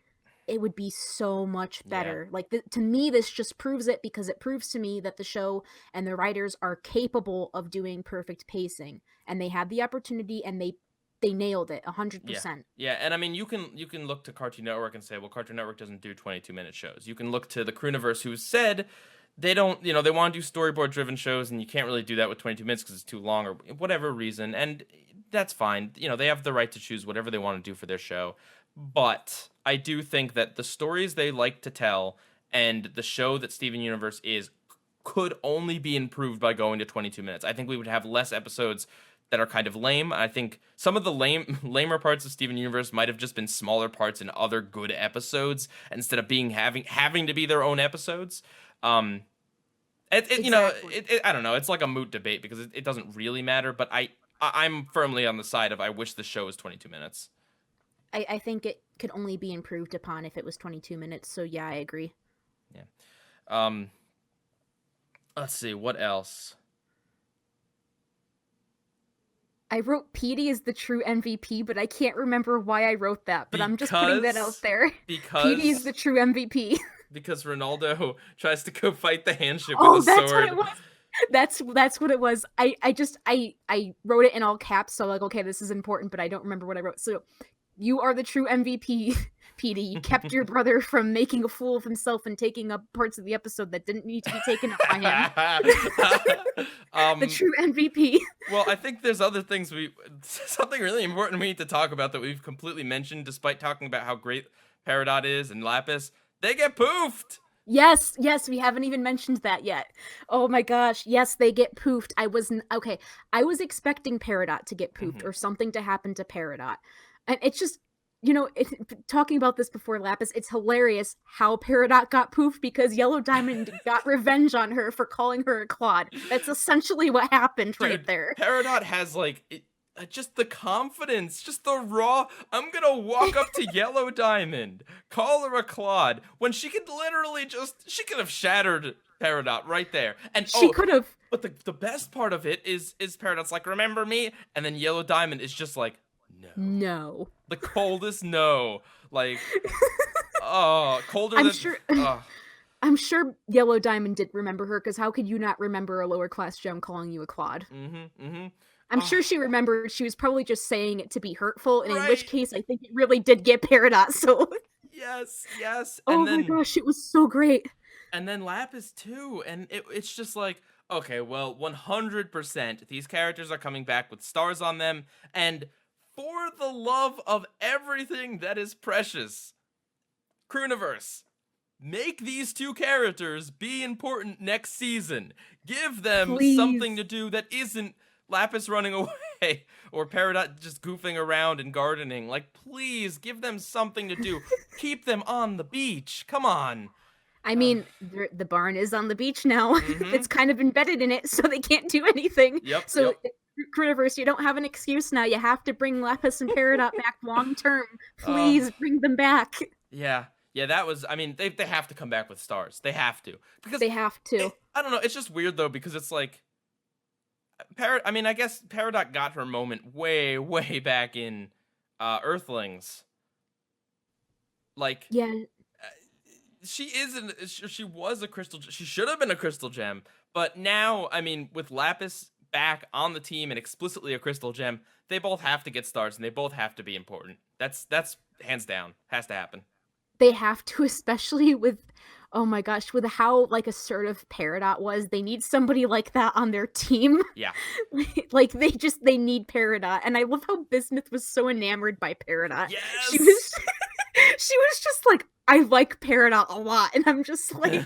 it would be so much better. Yeah. Like, to me, this just proves it, because it proves to me that the show and the writers are capable of doing perfect pacing, and they had the opportunity, and they nailed it 100%. Yeah, and I mean, you can look to Cartoon Network and say, well, Cartoon Network doesn't do 22-minute shows. You can look to the Crewniverse, who said they don't, they want to do storyboard-driven shows, and you can't really do that with 22 minutes because it's too long or whatever reason, and that's fine. They have the right to choose whatever they want to do for their show. But I do think that the stories they like to tell and the show that Steven Universe is could only be improved by going to 22 minutes. I think we would have less episodes that are kind of lame. I think some of the lamer parts of Steven Universe might have just been smaller parts in other good episodes instead of having to be their own episodes. Exactly. I don't know. It's like a moot debate because it doesn't really matter. But I'm firmly on the side of I wish the show was 22 minutes. I think it could only be improved upon if it was 22 minutes. So yeah, I agree. Yeah. Let's see, what else? I wrote Petey is the true MVP, but I can't remember why I wrote that. But I'm just putting that out there. Because Petey is the true MVP. Because Ronaldo tries to go fight the handship Oh, with a sword. that's what it was. That's what it was. I wrote it in all caps, so like, okay, this is important, but I don't remember what I wrote. So, you are the true MVP, Petey. You kept your brother from making a fool of himself and taking up parts of the episode that didn't need to be taken up by him. The true MVP. Well, I think there's other things something really important we need to talk about that we've completely mentioned, despite talking about how great Peridot is and Lapis. They get poofed! Yes, we haven't even mentioned that yet. Oh my gosh, yes, they get poofed. I was expecting Peridot to get poofed or something to happen to Peridot. And it's just, talking about this before Lapis, it's hilarious how Peridot got poofed because Yellow Diamond got revenge on her for calling her a clod. That's essentially what happened right there. Peridot has, like, just the confidence, just the raw. I'm gonna walk up to Yellow Diamond, call her a clod, when she could literally she could have shattered Peridot right there. And She could have. but the best part of it is Peridot's like, remember me? And then Yellow Diamond is just like, no. No. The coldest no. Like, oh, colder I'm than. sure. Oh. I'm sure Yellow Diamond did remember her, because how could you not remember a lower class gem calling you a clod? I'm sure she remembered. She was probably just saying it to be hurtful, and in which case I think it really did get Peridot, so... Yes, yes. Oh my gosh, it was so great. And then Lapis too, and it's just like, okay, well, 100% these characters are coming back with stars on them, and for the love of everything that is precious, Crewniverse, make these two characters be important next season. Give them something to do that isn't Lapis running away or Peridot just goofing around and gardening. Like, please give them something to do. Keep them on the beach. Come on. I mean, the barn is on the beach now. It's kind of embedded in it, so they can't do anything. So, Crewniverse, you don't have an excuse now. You have to bring Lapis and Peridot back long term. Please bring them back. Yeah. Yeah, that was, I mean, they have to come back with stars. They have to. Because they have to. I don't know, it's just weird, though, because it's like, I mean, I guess Peridot got her moment way, way back in Earthlings. Like, yeah, she was a crystal, she should have been a crystal gem, but now, I mean, with Lapis back on the team and explicitly a crystal gem, they both have to get stars and they both have to be important. That's hands down, has to happen. They have to, especially with, oh my gosh, with how, like, assertive Peridot was. They need somebody like that on their team. Yeah. Like, they need Peridot. And I love how Bismuth was so enamored by Peridot. Yes! She was just like, I like Peridot a lot. And I'm just like,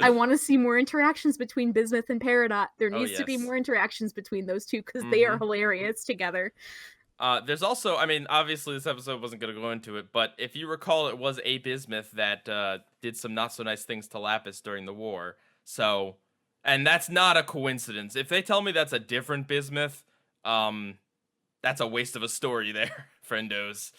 I want to see more interactions between Bismuth and Peridot. There needs to be more interactions between those two, because they are hilarious together. There's also, I mean, obviously this episode wasn't going to go into it, but if you recall, it was a Bismuth that did some not so nice things to Lapis during the war. So, and that's not a coincidence. If they tell me that's a different Bismuth, that's a waste of a story there, friendos.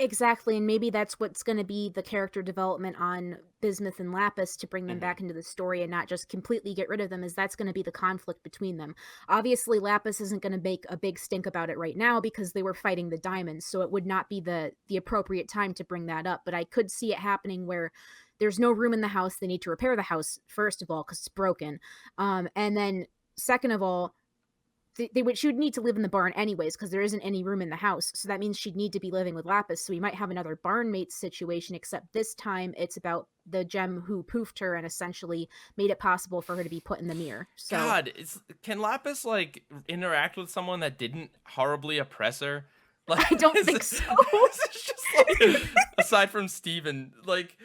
Exactly, and maybe that's what's going to be the character development on Bismuth and Lapis to bring them back into the story and not just completely get rid of them, is that's going to be the conflict between them. Obviously, Lapis isn't going to make a big stink about it right now because they were fighting the diamonds, so it would not be the appropriate time to bring that up, but I could see it happening where there's no room in the house, they need to repair the house, first of all, because it's broken, and then, second of all, she would need to live in the barn anyways, because there isn't any room in the house. So that means she'd need to be living with Lapis. So we might have another barnmate situation, except this time it's about the gem who poofed her and essentially made it possible for her to be put in the mirror. So, God, can Lapis, like, interact with someone that didn't horribly oppress her? Like, I don't think so. It's just like, aside from Steven, like,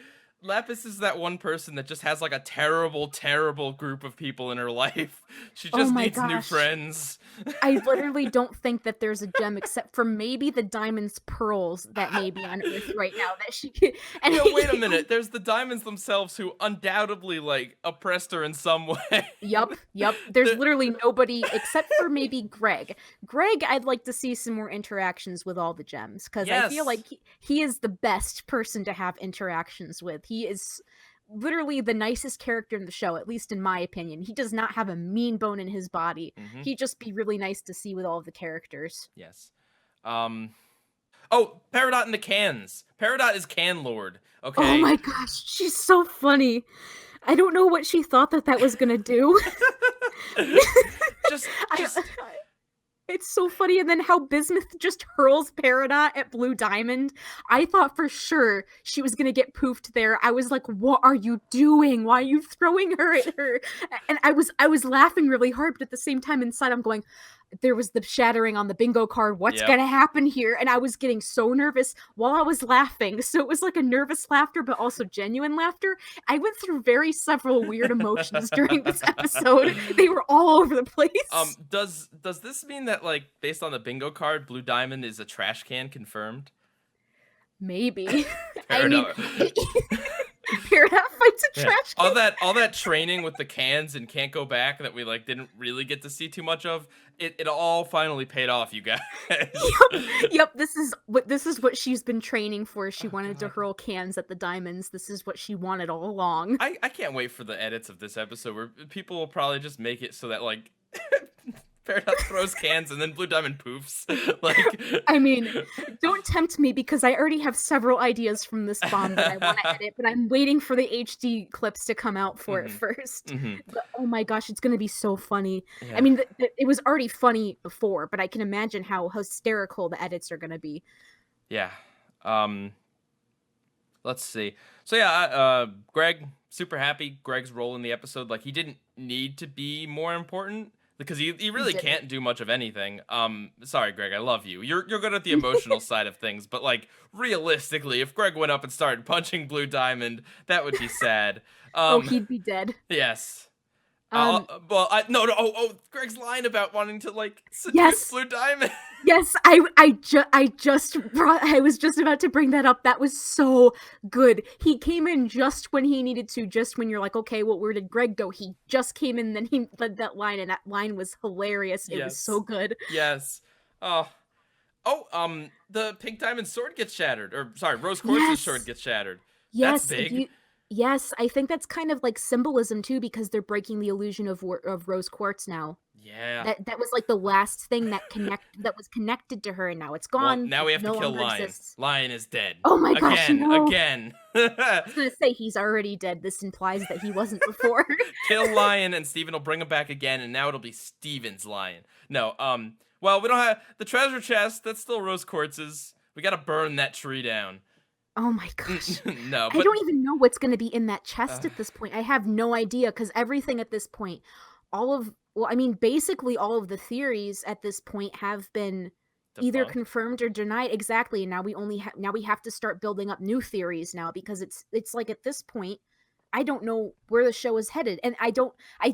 Lapis is that one person that just has, like, a terrible, terrible group of people in her life. She just needs new friends. I literally don't think that there's a gem except for maybe the diamond's pearls that may be on Earth right now that she can... And wait a minute. There's the diamonds themselves who undoubtedly, like, oppressed her in some way. Yup. There's literally nobody except for maybe Greg. Greg, I'd like to see some more interactions with all the gems, because I feel like he is the best person to have interactions with. He is literally the nicest character in the show, at least in my opinion. He does not have a mean bone in his body. He'd just be really nice to see with all of the characters. Yes. Oh, Peridot in the cans. Peridot is Can Lord. Okay. Oh my gosh, she's so funny. I don't know what she thought that was gonna do. It's so funny, and then how Bismuth just hurls Peridot at Blue Diamond. I thought for sure she was gonna get poofed there. I was like, what are you doing? Why are you throwing her at her? And I was laughing really hard, but at the same time inside I'm going, there was the shattering on the bingo card. What's gonna happen here? And I was getting so nervous while I was laughing. So it was like a nervous laughter, but also genuine laughter. I went through several weird emotions during this episode. They were all over the place. Does this mean that, like, based on the bingo card, Blue Diamond is a trash can confirmed? Maybe. I mean, Parrot fights a Yeah. trash can. All that training with the cans and can't go back that we like didn't really get to see too much of. It all finally paid off, you guys. Yep, this is what she's been training for. She Oh wanted to god. hurl cans at the diamonds. This is what she wanted all along. I can't wait for the edits of this episode where people will probably just make it so that like Peridot throws cans and then Blue Diamond poofs. Like I mean, don't tempt me because I already have several ideas from this bomb that I want to edit, but I'm waiting for the HD clips to come out for it first. But, oh my gosh, it's going to be so funny. Yeah. I mean, it was already funny before, but I can imagine how hysterical the edits are going to be. Yeah. Let's see. So Greg, super happy. Greg's role in the episode, like he didn't need to be more important because he really can't do much of anything. Sorry, Greg, I love you. You're good at the emotional side of things, but like realistically, if Greg went up and started punching Blue Diamond, that would be sad. Oh, he'd be dead. Yes. Um, Greg's line about wanting to like seduce Yes. Blue Diamond. Yes, I was just about to bring that up. That was so good. He came in just when he needed to, just when you're like, okay, well, where did Greg go? He just came in, then he led that line, and that line was hilarious. It was so good. Yes. The Pink Diamond sword gets shattered. Or sorry, Rose Quartz's sword gets shattered. Yes, That's big. yes, I think that's kind of like symbolism too, because they're breaking the illusion of Rose Quartz now. Yeah. That was like the last thing that was connected to her, and now it's gone. Well, now we have no to kill longer Lion. exists. Lion is dead. Oh my gosh, no. Again. I was gonna say he's already dead. This implies that he wasn't before. Kill Lion, and Steven will bring him back again, and now it'll be Steven's Lion. No, well, we don't have the treasure chest. That's still Rose Quartz's. We gotta burn that tree down. Oh my gosh. No, but I don't even know what's going to be in that chest at this point. I have no idea because everything at this point, basically all of the theories at this point have been either confirmed or denied. Exactly. And now we have to start building up new theories now because it's like at this point, I don't know where the show is headed, and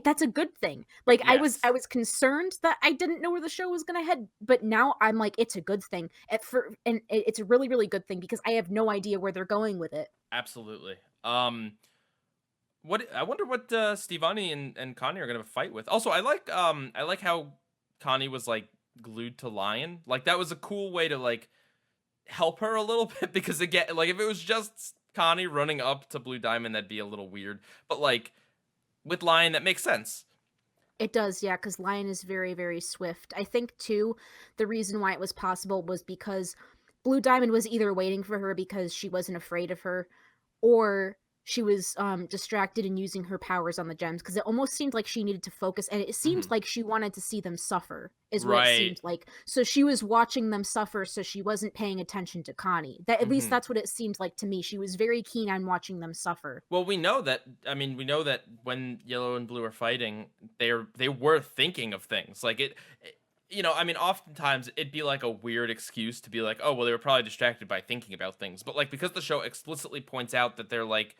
that's a good thing. Like Yes. I was concerned that I didn't know where the show was gonna head, but now I'm like, it's a good thing. It's a really, really good thing because I have no idea where they're going with it. Absolutely. I wonder what Stevani and Connie are gonna fight with. Also, I like how Connie was like glued to Lion. Like that was a cool way to like help her a little bit because again, like if it was just Connie running up to Blue Diamond, that'd be a little weird. But like with Lion, that makes sense. It does, yeah, because Lion is very, very swift. I think too, the reason why it was possible was because Blue Diamond was either waiting for her because she wasn't afraid of her, or she was distracted and using her powers on the gems because it almost seemed like she needed to focus, and it seemed like she wanted to see them suffer is what it seemed like. So she was watching them suffer, so she wasn't paying attention to Connie. At least that's what it seemed like to me. She was very keen on watching them suffer. Well, we know that when Yellow and Blue are fighting, they were thinking of things like it oftentimes it'd be like a weird excuse to be like, oh, well, they were probably distracted by thinking about things. But like, because the show explicitly points out that they're like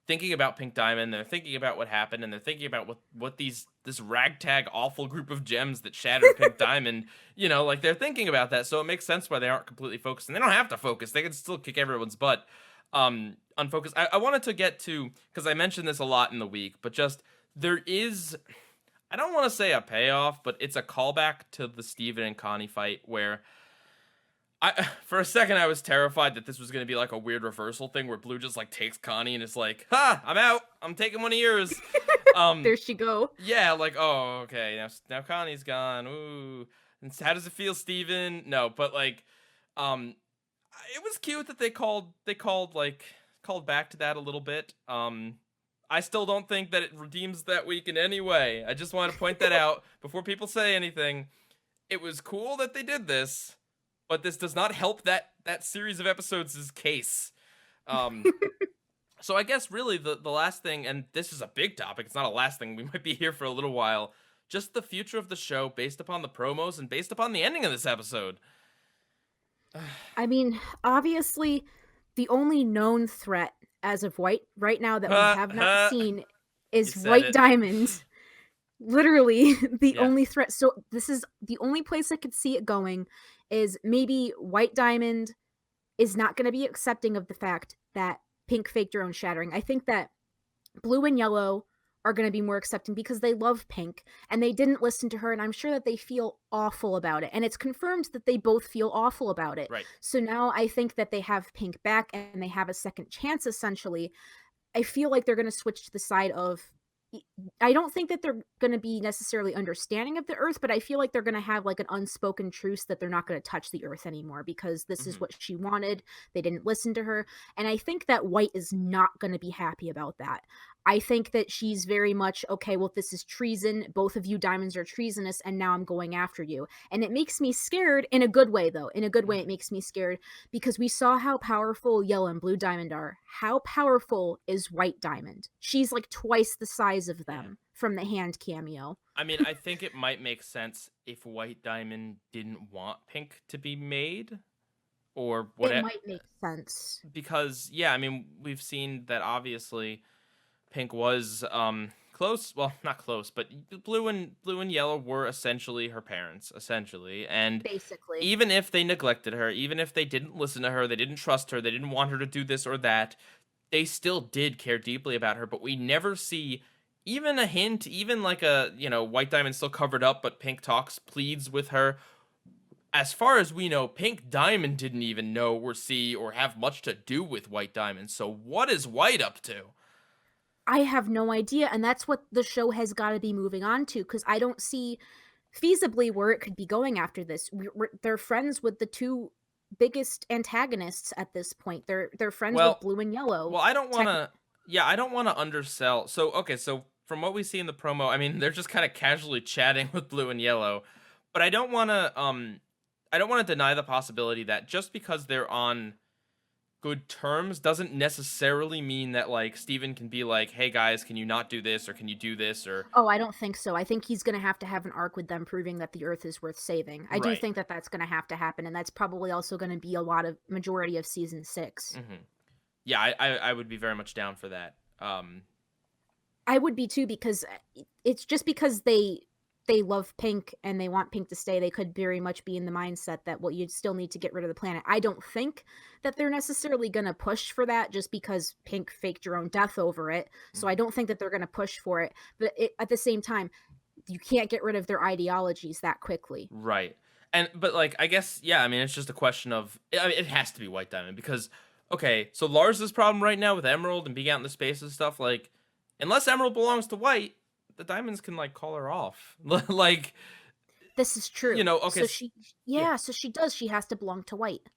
thinking about Pink Diamond, they're thinking about what happened, and they're thinking about what this ragtag awful group of gems that shattered Pink Diamond, like they're thinking about that. So it makes sense why they aren't completely focused, and they don't have to focus. They can still kick everyone's butt. Unfocused. I wanted to get to, because I mentioned this a lot in the week, but just there is, I don't want to say a payoff, but it's a callback to the Steven and Connie fight where for a second I was terrified that this was going to be like a weird reversal thing where Blue just like takes Connie and is like, ha, I'm out. I'm taking one of yours. There she go. Yeah, like, oh, okay. Now Connie's gone. Ooh. And how does it feel, Steven? No, but like, it was cute that they called back to that a little bit. I still don't think that it redeems that week in any way. I just want to point that out before people say anything. It was cool that they did this, but this does not help that series of episodes' case. So I guess really the last thing, and this is a big topic, it's not a last thing, we might be here for a little while, just the future of the show based upon the promos and based upon the ending of this episode. I mean, obviously, the only known threat as of right now that we have not seen is White Diamond. Literally, the only threat. So this is the only place I could see it going is maybe White Diamond is not going to be accepting of the fact that Pink faked her own shattering. I think that blue and yellow are going to be more accepting because they love Pink and they didn't listen to her, and I'm sure that they feel awful about it, and it's confirmed that they both feel awful about it. Right. So now I think that they have Pink back and they have a second chance essentially. I feel like they're going to switch to the side of, I don't think that they're going to be necessarily understanding of the earth, but I feel like they're going to have like an unspoken truce that they're not going to touch the earth anymore because this is Mhm. what she wanted. They didn't listen to her. And I think that White is not going to be happy about that. I think that she's very much, okay, well, this is treason. Both of you diamonds are treasonous, and now I'm going after you. And it makes me scared in a good way, though. In a good way, it makes me scared because we saw how powerful yellow and blue diamond are. How powerful is white diamond? She's like twice the size of Yeah. them from the hand cameo. I mean, I think it might make sense if White Diamond didn't want Pink to be made, or It whatever. might make sense. Because yeah, I mean, we've seen that obviously Pink was close, well, not close, but blue and yellow were essentially her parents, essentially. And Basically. even if they neglected her, even if they didn't listen to her, they didn't trust her, they didn't want her to do this or that, they still did care deeply about her, but we never see even a hint, even like a, White Diamond still covered up, but Pink talks, pleads with her. As far as we know, Pink Diamond didn't even know or see or have much to do with White Diamond. So what is White up to? I have no idea, and that's what the show has got to be moving on to because I don't see feasibly where it could be going after this. They're friends with the two biggest antagonists at this point. They're friends with Well, blue and yellow. I don't want to. Yeah, I don't want to undersell. So okay, so from what we see in the promo, I mean, they're just kind of casually chatting with blue and yellow, but I don't want to. I don't want to deny the possibility that just because they're on good terms doesn't necessarily mean that like Steven can be like, hey guys, can you not do this or can you do this or Oh, I don't think so. I think he's going to have an arc with them proving that the Earth is worth saving. I do right. think that that's going to have to happen, and that's probably also going to be a lot of majority of season 6. Hmm. Yeah, I would be very much down for that. I would be too because it's just because they love Pink and they want Pink to stay. They could very much be in the mindset that, well, you'd still need to get rid of the planet. I don't think that they're necessarily going to push for that just because Pink faked her own death over it. So I don't think that they're going to push for it. But at the same time, you can't get rid of their ideologies that quickly. Right. But like I guess yeah, I mean it's just a question of I mean, it has to be White Diamond because okay, so Lars's problem right now with Emerald and being out in the space and stuff like unless Emerald belongs to White, the diamonds can like call her off. Like This is true. okay, So she does. She has to belong to White.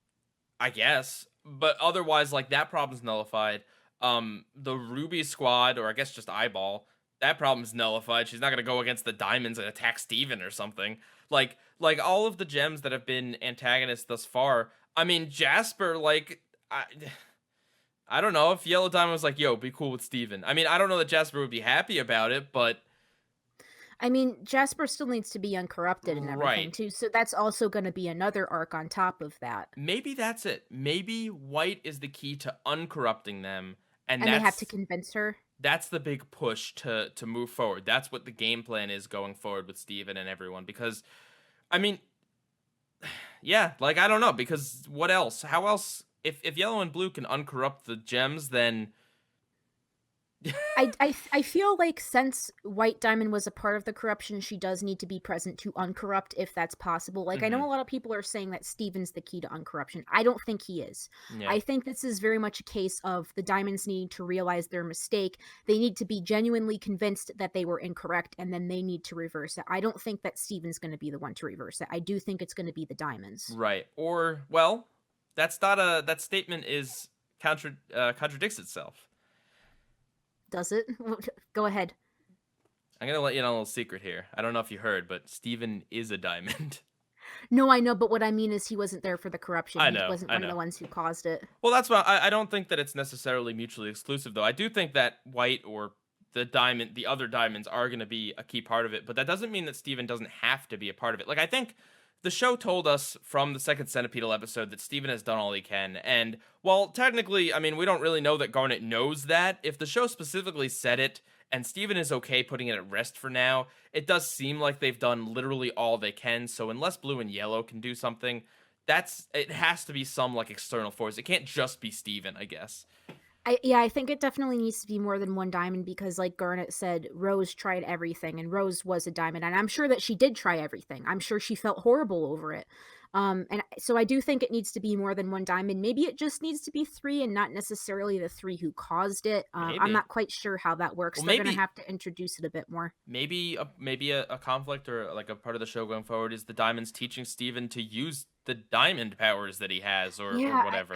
I guess, but otherwise like that problem's nullified. The Ruby squad or I guess just Eyeball, that problem's nullified. She's not going to go against the diamonds and attack Steven or something. Like all of the gems that have been antagonists thus far. I mean, Jasper like I don't know if Yellow Diamond was like, "Yo, be cool with Steven." I mean, I don't know that Jasper would be happy about it, but I mean, Jasper still needs to be uncorrupted and everything right. too. So that's also going to be another arc on top of that. Maybe that's it. Maybe White is the key to uncorrupting them, and And they have to convince her. that's the big push to move forward. That's what the game plan is going forward with Steven and everyone because I mean, yeah, like I don't know because what else? How else if Yellow and Blue can uncorrupt the gems then I feel like since White Diamond was a part of the corruption, she does need to be present to uncorrupt if that's possible. Like I Mhm. know a lot of people are saying that Steven's the key to uncorruption. I don't think he is. Yeah. I think this is very much a case of the diamonds need to realize their mistake. They need to be genuinely convinced that they were incorrect and then they need to reverse it. I don't think that Steven's going to be the one to reverse it. I do think it's going to be the diamonds. Right. Or well, that's not a that statement is contradicts itself. Does it? Go ahead. I'm gonna let you in on a little secret here. I don't know if you heard, but Steven is a diamond. No, I know, but what I mean is he wasn't there for the corruption. I He know, wasn't I one of know. the ones who caused it. Well, that's why I don't think that it's necessarily mutually exclusive, though. I do think that White or the other diamonds are going to be a key part of it, but that doesn't mean that Steven doesn't have to be a part of it. Like, I think the show told us from the second Centipedal episode that Steven has done all he can, and while technically, I mean, we don't really know that Garnet knows that, if the show specifically said it, and Steven is okay putting it at rest for now, it does seem like they've done literally all they can, so unless Blue and Yellow can do something, it has to be some, like, external force. It can't just be Steven, I guess. I think it definitely needs to be more than one diamond because, like Garnet said, Rose tried everything, and Rose was a diamond, and I'm sure that she did try everything. I'm sure she felt horrible over it. And so I do think it needs to be more than one diamond. Maybe it just needs to be three, and not necessarily the three who caused it. I'm Maybe. not quite sure how that works. Well, They're gonna maybe have to introduce it a bit more. maybe a conflict or like a part of the show going forward is the diamonds teaching Steven to use the diamond powers that he has or Yeah, whatever.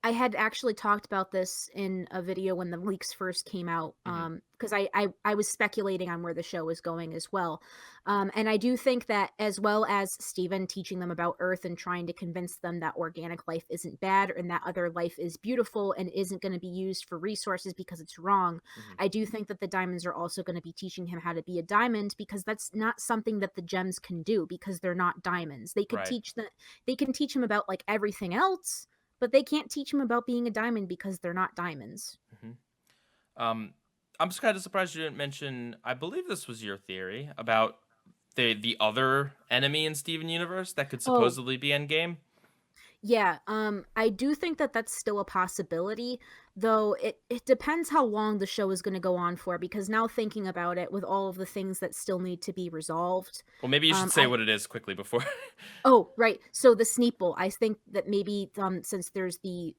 I had actually talked about this in a video when the leaks first came out, Hmm. because I was speculating on where the show was going as well. And I do think that as well as Steven teaching them about Earth and trying to convince them that organic life isn't bad and that other life is beautiful and isn't going to be used for resources because it's wrong, Hmm. I do think that the diamonds are also going to be teaching him how to be a diamond because that's not something that the gems can do because they're not diamonds. Right. They can teach him about like everything else, but they can't teach him about being a diamond because they're not diamonds. Hmm. Um, I'm just kind of surprised you didn't mention. I believe this was your theory about the other enemy in Steven Universe that could Oh, supposedly be Endgame. yeah, I do think that that's still a possibility, though it depends how long the show is going to go on for because now thinking about it with all of the things that still need to be resolved, Well, maybe you should say I what it is quickly before. oh, right. So the Sneeple, I think that maybe since there's the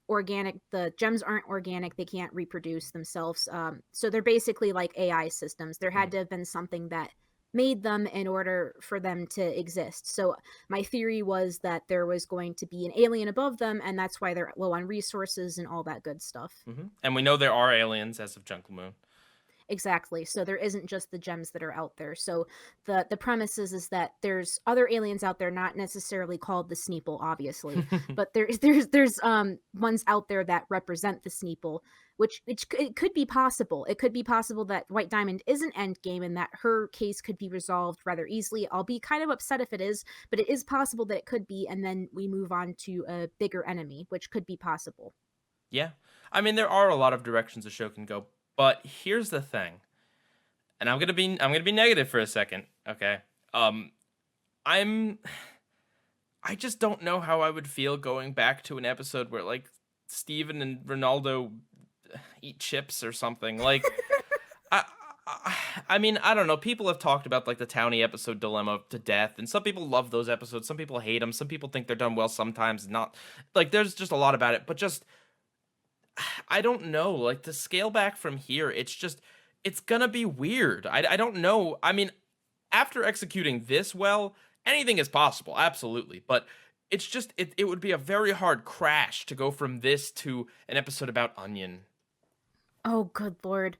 gems aren't organic, they can't reproduce themselves. So they're basically like AI systems. There had Mhm. to have been something that made them in order for them to exist. So my theory was that there was going to be an alien above them, and that's why they're low on resources and all that good stuff. Mhm. And we know there are aliens as of Jungle Moon. Exactly. So there isn't just the gems that are out there. So the premise is that there's other aliens out there, not necessarily called the Sneeple, obviously, but there's ones out there that represent the Sneeple, it could be possible. It could be possible that White Diamond isn't Endgame and that her case could be resolved rather easily. I'll be kind of upset if it is, but it is possible that it could be, and then we move on to a bigger enemy, which could be possible. Yeah. I mean, there are a lot of directions a show can go, but here's the thing. And I'm gonna be negative for a second, okay? Um, I'm I just don't know how I would feel going back to an episode where like Steven and Ronaldo eat chips or something. Like I, I I mean, I don't know. People have talked about like the Townie episode dilemma to death, and some people love those episodes. Some people hate them. Some people think they're done well. Sometimes not. Like, there's just a lot about it. But just I don't know. Like to scale back from here, it's gonna be weird. I don't know. I mean, after executing this well, anything is possible, absolutely. But it would be a very hard crash to go from this to an episode about Onion. Oh, good lord.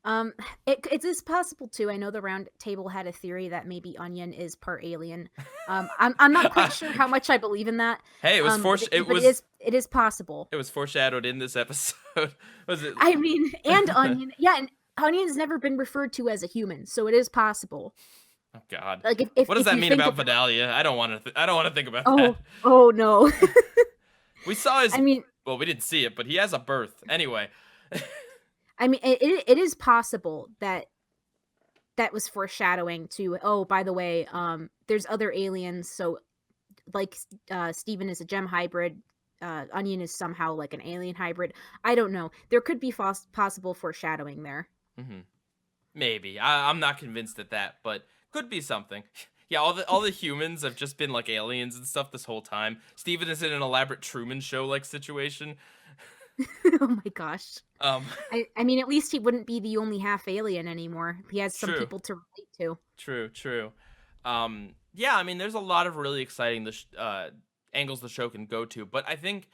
Um, it is possible too. I know the round table had a theory that maybe Onion is part alien. I'm not quite sure how much I believe in that. Hey, But it is possible. it was foreshadowed in this episode. Was it? I mean, and Onion, yeah, and Onion's never been referred to as a human, so it is possible. Oh God, Like what does if that you mean think about about, Vidalia? I don't want to. I don't want to think about that. oh, oh no. We saw his. I mean, Well, we didn't see it, but he has a birth anyway. it is possible that that was foreshadowing to, oh, by the way, there's other aliens, so like Steven is a gem hybrid, Onion is somehow like an alien hybrid. I don't know. There could be possible foreshadowing there. Hmm. Maybe I'm not convinced at that, but could be something. Yeah, all the humans have just been like aliens and stuff this whole time. Steven is in an elaborate Truman Show like situation. Oh my gosh. Um, I mean, at least he wouldn't be the only half alien anymore. He has some true, people to relate to. true. Yeah, I mean, there's a lot of really exciting angles the show can go to, but I think,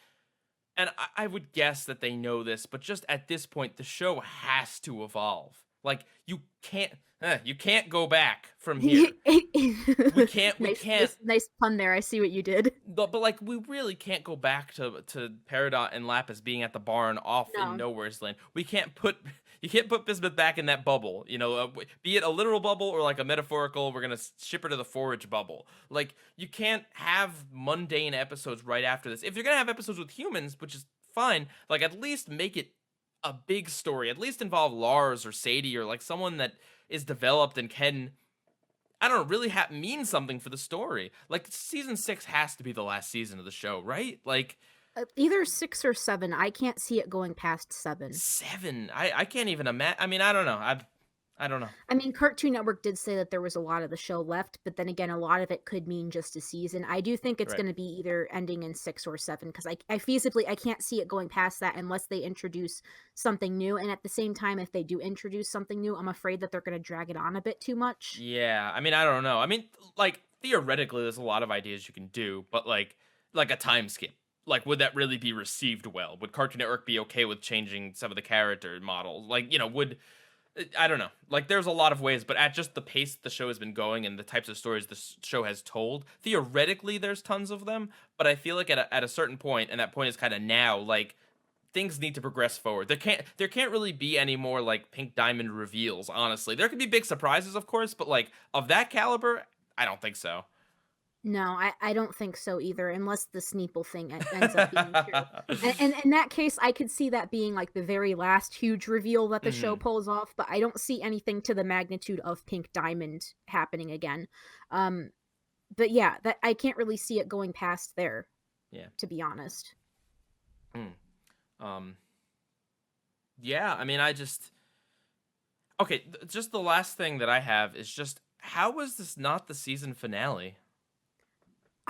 and I would guess that they know this, but just at this point, the show has to evolve. Like you can't go back from here. We can't. Nice pun there. I see what you did. But like we really can't go back to Peridot and Lapis being at the barn off in No. Nowhere's Land. We can't put you can't put Bismuth back in that bubble. You know, be it a literal bubble or like a metaphorical. We're gonna ship her to the forage bubble. Like you can't have mundane episodes right after this. If you're gonna have episodes with humans, which is fine, like at least make it a big story. At least involve Lars or Sadie or like someone that is developed and can, I don't know, really mean something for the story. Like season 6 has to be the last season of the show, right? Like Either 6 or 7. I can't see it going past 7. 7. I can't even imagine. I mean, I don't know. I don't know. I mean, Cartoon Network did say that there was a lot of the show left, but then again, a lot of it could mean just a season. I do think it's Right. going to be either ending in 6 or 7 because I feasibly I can't see it going past that unless they introduce something new. And at the same time, if they do introduce something new, I'm afraid that they're going to drag it on a bit too much. Yeah. I mean, I don't know. I mean, like theoretically, there's a lot of ideas you can do, but like a time skip. Like, would that really be received well? Would Cartoon Network be okay with changing some of the character models? Like, would I don't know. Like, there's a lot of ways, but at just the pace the show has been going and the types of stories the show has told, theoretically, there's tons of them. But I feel like at a certain point, and that point is kind of now, like things need to progress forward. There can't really be any more like Pink Diamond reveals. Honestly, there could be big surprises, of course, but like of that caliber, I don't think so. No, I don't think so either, unless the Sneeple thing ends up being true. And in that case, I could see that being like the very last huge reveal that the show Hmm. pulls off, but I don't see anything to the magnitude of Pink Diamond happening again. Um, but yeah, that I can't really see it going past there, Yeah. to be honest. Mm. Um. Yeah. I mean, I just okay. Just the last thing that I have is just how was this not the season finale?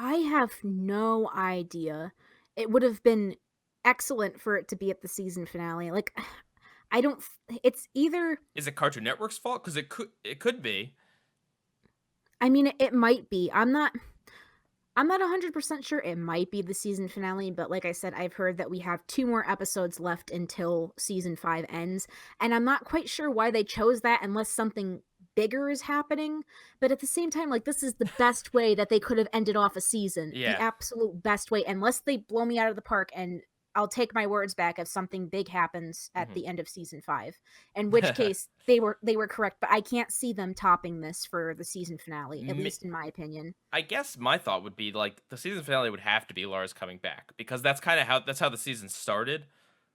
I have no idea. It would have been excellent for it to be at the season finale. Like, I don't. It's either. Is it Cartoon Network's fault? Because it could be. I mean, it might be. I'm not 100% sure. It might be the season finale, but like I said, I've heard that we have 2 more episodes left until season 5 ends, and I'm not quite sure why they chose that unless something bigger is happening. But at the same time, like, this is the best way that they could have ended off a season. The Yeah. absolute best way, unless they blow me out of the park, and I'll take my words back if something big happens at Hmm. the end of season 5. In which case they were correct, but I can't see them topping this for the season finale, at Mi- least in my opinion. I guess my thought would be like the season finale would have to be Lars coming back because that's how the season started,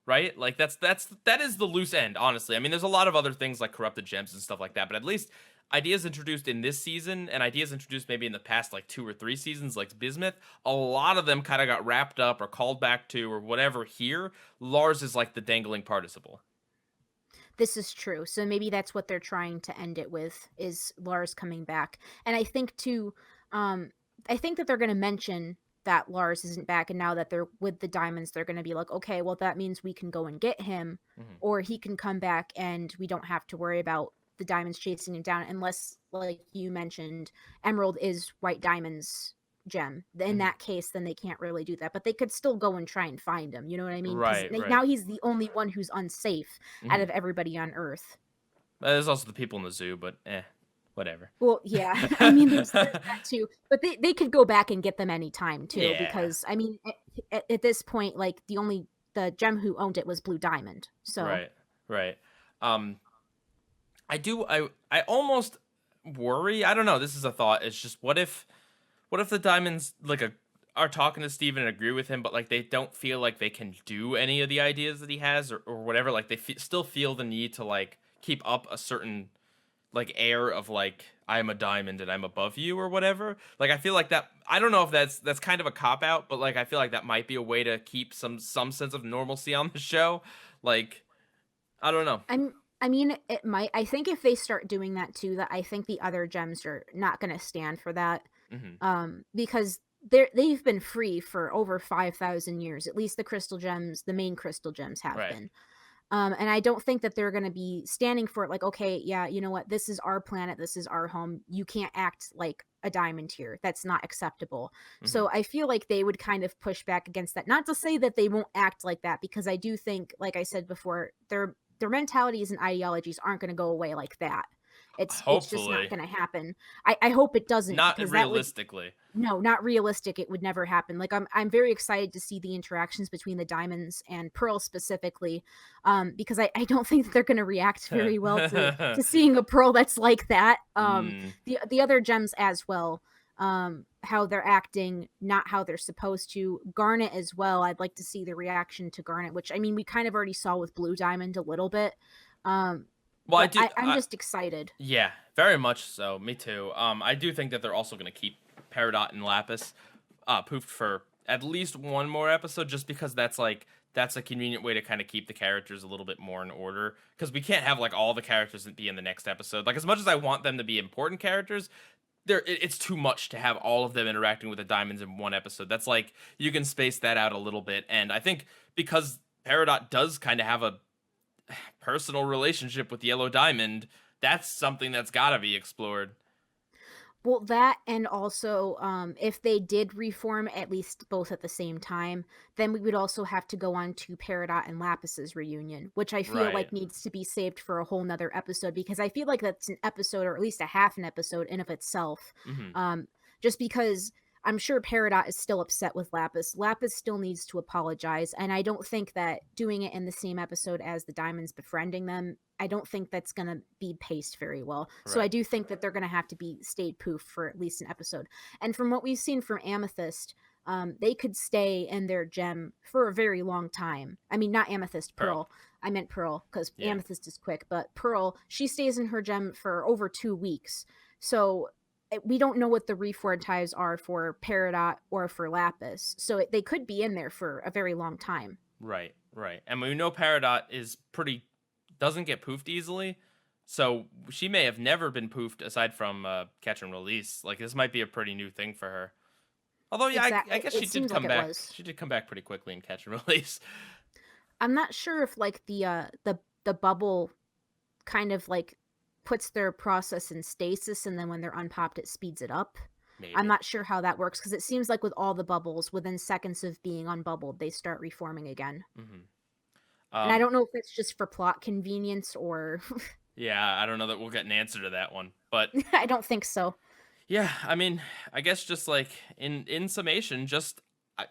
right? Like that is the loose end, honestly. I mean, there's a lot of other things like corrupted gems and stuff like that, but at least ideas introduced in this season and ideas introduced maybe in the past like 2 or 3 seasons, like Bismuth, a lot of them kind of got wrapped up or called back to or whatever. Here, Lars is like the dangling participle. This is true. So maybe that's what they're trying to end it with is Lars coming back. And I think too, um, I think that they're going to mention that Lars isn't back, and now that they're with the diamonds, they're going to be like, okay, well that means we can go and get him, Hmm. or he can come back, and we don't have to worry about the diamonds chasing him down, unless, like you mentioned, Emerald is White Diamond's gem. In Hmm. that case, then they can't really do that, but they could still go and try and find him. You know what I mean? Because Right, right. now he's the only one who's unsafe out Hmm. of everybody on Earth. There's also the people in the zoo, but whatever. Well, yeah, I mean, there's that too, but they could go back and get them anytime too, Yeah. because I mean, at this point, like the gem who owned it was Blue Diamond, so Right. Right. Um. I almost worry. I don't know. This is a thought. It's just what if the diamonds are talking to Steven and agree with him, but like they don't feel like they can do any of the ideas that he has or whatever. Like they still feel the need to like keep up a certain like air of like I'm a diamond and I'm above you or whatever. Like I feel like that. I don't know if that's kind of a cop out, but like I feel like that might be a way to keep some sense of normalcy on the show. Like I don't know. I mean, it might. I think if they start doing that too, that I think the other gems are not going to stand for that, Hmm. because they've been free for over 5,000 years. At least the crystal gems, the main crystal gems, have Right. been. And I don't think that they're going to be standing for it. Like, okay, yeah, you know what? This is our planet. This is our home. You can't act like a diamond here. That's not acceptable. Hmm. So I feel like they would kind of push back against that. Not to say that they won't act like that, because I do think, like I said before, their mentalities and ideologies aren't going to go away like that. It's just not Hopefully. going to happen. I hope it doesn't, Not because that would, realistically. no, not realistic. It would never happen. Like, I'm very excited to see the interactions between the diamonds and Pearl specifically, because I don't think that they're going to react very well to seeing a Pearl that's like that. Mm, The other gems as well, how they're acting, not how they're supposed to. Garnet as well. I'd like to see the reaction to Garnet, which I mean we kind of already saw with Blue Diamond a little bit. Um, well, I but do. I'm just excited. Yeah, very much so. Me too. I do think that they're also going to keep Peridot and Lapis poofed for at least one more episode, just because that's a convenient way to kind of keep the characters a little bit more in order, because we can't have like all the characters be in the next episode. Like, as much as I want them to be important characters, it's too much to have all of them interacting with the diamonds in one episode. That's like, you can space that out a little bit, and I think because Peridot does kind of have a personal relationship with Yellow Diamond, that's something that's got to be explored. Well, that, and also, if they did reform at least both at the same time, then we would also have to go on to Peridot and Lapis's reunion, which I feel Right. like needs to be saved for a whole nother episode, because I feel like that's an episode, or at least a half an episode in of itself. Hmm. Um, just because I'm sure Peridot is still upset with Lapis. Lapis still needs to apologize, and I don't think that doing it in the same episode as the Diamonds befriending them, I don't think that's going to be paced very well. So I Right. do think that they're going to have to be stayed poof for at least an episode. And from what we've seen from Amethyst, they could stay in their gem for a very long time. I mean, not Amethyst, Pearl. Pearl. I meant Pearl, because Yeah. Amethyst is quick, but Pearl, she stays in her gem for over 2 weeks. So we don't know what the reform ties are for Peridot or for Lapis. So they could be in there for a very long time. Right. Right. And we know Peridot is pretty doesn't get poofed easily. So she may have never been poofed aside from catch and release. Like, this might be a pretty new thing for her. Although, yeah, I Exactly. guess she It did seems like come it back. was. She did come back pretty quickly in catch and release. I'm not sure if like the bubble kind of like puts their process in stasis, and then when they're unpopped it speeds it up. I'm Maybe. not sure how that works, because it seems like with all the bubbles, within seconds of being unbubbled, they start reforming again. Hmm. And I don't know if it's just for plot convenience or Yeah, I don't know that we'll get an answer to that one, but I don't think so. yeah, I mean, I guess just like in summation, just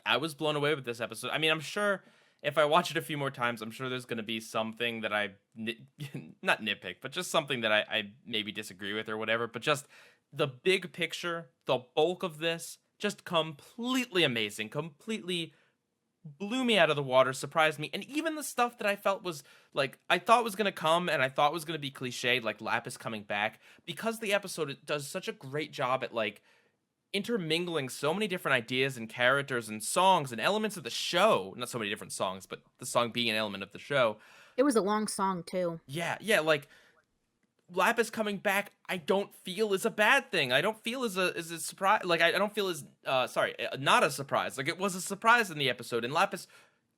I was blown away with this episode. I mean, I'm sure if I watch it a few more times, I'm sure there's going to be something that I not nitpick, but just something that I maybe disagree with or whatever. But just the big picture, the bulk of this, just completely amazing, completely blew me out of the water, surprised me, and even the stuff that I felt was like I thought was gonna come and I thought was gonna be cliched, like Lapis coming back, because the episode it does such a great job at like intermingling so many different ideas and characters and songs and elements of the show. Not so many different songs, but the song being an element of the show. It was a long song too. Yeah, yeah, like Lapis coming back, I don't feel is a bad thing. I don't feel is a surprise. Like I don't feel is not a surprise. Like, it was a surprise in the episode, and Lapis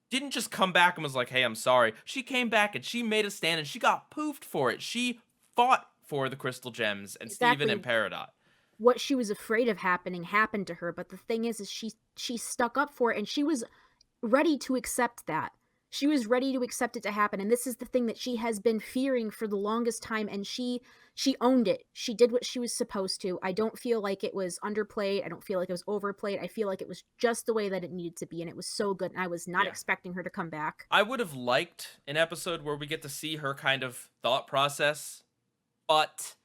didn't just come back and was like, "Hey, I'm sorry." She came back and she made a stand and she got poofed for it. She fought for the crystal gems and Steven Exactly. and Peridot. What she was afraid of happening happened to her, but the thing is she stuck up for it, and she was ready to accept that. She was ready to accept it to happen, and this is the thing that she has been fearing for the longest time, and she owned it. She did what she was supposed to. I don't feel like it was underplayed. I don't feel like it was overplayed. I feel like it was just the way that it needed to be, and it was so good, and I was not Yeah. expecting her to come back. I would have liked an episode where we get to see her kind of thought process, but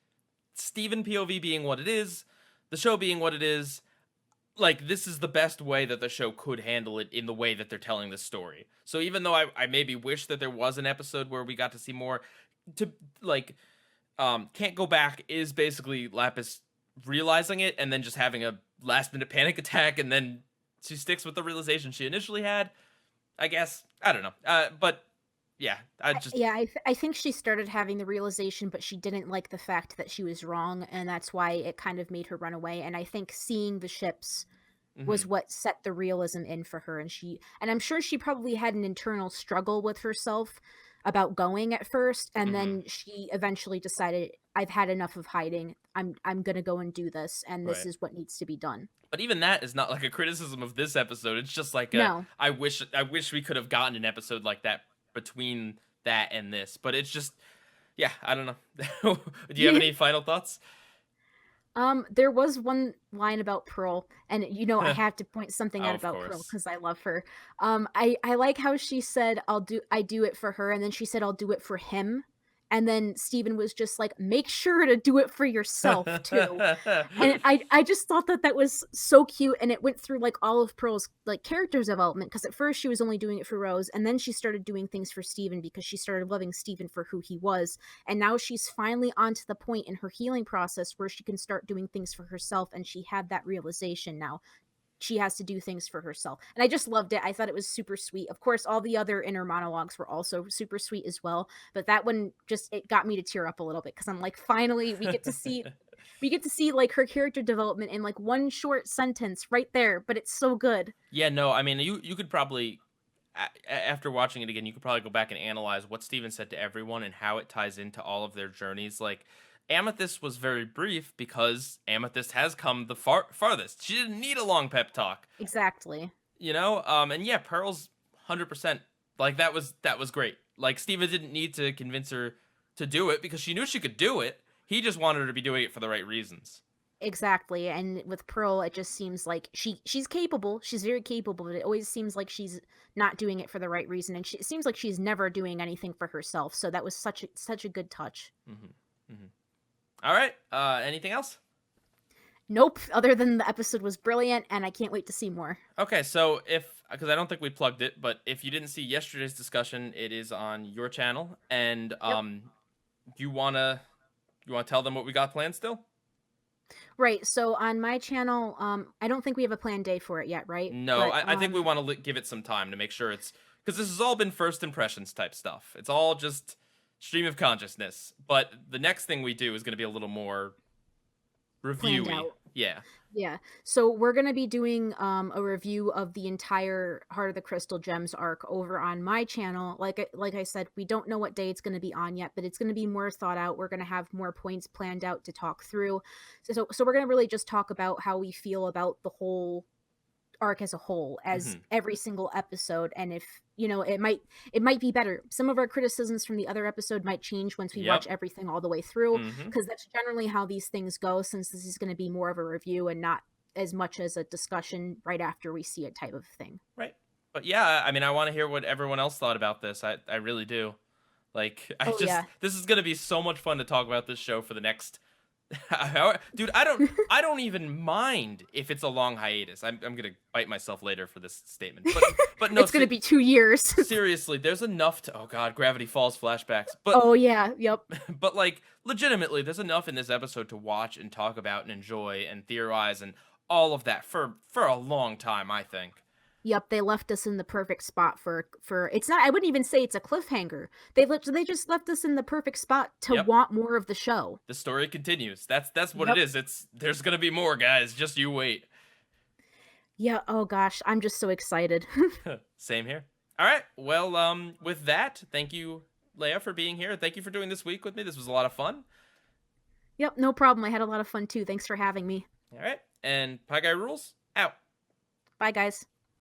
Steven POV being what it is, the show being what it is, like, this is the best way that the show could handle it in the way that they're telling the story. So even though I maybe wish that there was an episode where we got to see more, to like Can't Go Back is basically Lapis realizing it and then just having a last minute panic attack, and then she sticks with the realization she initially had. I guess, I don't know. But yeah, I just Yeah, I think she started having the realization, but she didn't like the fact that she was wrong, and that's why it kind of made her run away. And I think seeing the ships was mhm, what set the realism in for her, and I'm sure she probably had an internal struggle with herself about going at first, and mhm, then she eventually decided, I've had enough of hiding. I'm going to go and do this, and this right. is what needs to be done. But even that is not like a criticism of this episode. It's just like a No. I wish we could have gotten an episode like that between that and this. But it's just, yeah, I don't know. Do you have any final thoughts? There was one line about Pearl, and I Oh, have to point something out of about Pearl course. because I love her. I like how she said, I do it for her," and then she said, "I'll do it for him," and then Steven was just like, "Make sure to do it for yourself too." And I just thought that that was so cute, and it went through like all of Pearl's like character development, because at first she was only doing it for Rose, and then she started doing things for Steven because she started loving Steven for who he was, and now she's finally on to the point in her healing process where she can start doing things for herself, and she had that realization now. she has to do things for herself. And I just loved it. I thought it was super sweet. Of course, all the other inner monologues were also super sweet as well, but that one just, it got me to tear up a little bit because I'm like, finally we get to see like her character development in like one short sentence right there, but it's so good. Yeah, no, I mean, you could probably after watching it again, you could probably go back and analyze what Steven said to everyone and how it ties into all of their journeys. Like, Amethyst was very brief because Amethyst has come the farthest. She didn't need a long pep talk, Exactly. you know. And yeah, Pearl's 100%. Like, that was great. Like, Steven didn't need to convince her to do it because she knew she could do it. He just wanted her to be doing it for the right reasons. Exactly. And with Pearl, it just seems like she's capable. She's very capable, but it always seems like she's not doing it for the right reason. And it seems like she's never doing anything for herself. So that was such a good touch. Mm-hmm. Mm-hmm. All right. Anything else? Nope. Other than the episode was brilliant, and I can't wait to see more. Okay, so because I don't think we plugged it, but if you didn't see yesterday's discussion, it is on your channel, and Yep. you wanna tell them what we got planned still? Right. So on my channel, I don't think we have a planned day for it yet, right? No, But I think we want to give it some time to make sure it's because this has all been first impressions type stuff. It's all just stream of consciousness. But the next thing we do is going to be a little more planned reviewy. out. Yeah. Yeah. So we're going to be doing a review of the entire Heart of the Crystal Gems arc over on my channel. Like I said, we don't know what day it's going to be on yet, but it's going to be more thought out. We're going to have more points planned out to talk through. So we're going to really just talk about how we feel about the whole arc as a whole, as every single episode, and if it might be better. Some of our criticisms from the other episode might change once we watch everything all the way through, because that's generally how these things go, since this is going to be more of a review and not as much as a discussion right after we see it type of thing. Right. But yeah, I mean, I want to hear what everyone else thought about this. I really do. Like, this is going to be so much fun to talk about this show for the next dude, I don't even mind if it's a long hiatus. I'm gonna bite myself later for this statement, but no, it's gonna be 2 years. Seriously, there's enough to. Oh God, Gravity Falls flashbacks. But oh yeah, yep. But like, legitimately, there's enough in this episode to watch and talk about and enjoy and theorize and all of that for a long time, I think. Yep, they left us in the perfect spot for it's not, I wouldn't even say it's a cliffhanger. They just left us in the perfect spot to want more of the show. The story continues. That's what it is. There's going to be more, guys. Just you wait. Yeah, oh gosh, I'm just so excited. Same here. All right. Well, with that, thank you, Lea, for being here. Thank you for doing this week with me. This was a lot of fun. Yep, no problem. I had a lot of fun too. Thanks for having me. All right. And PIEGUYRULZ out. Bye guys.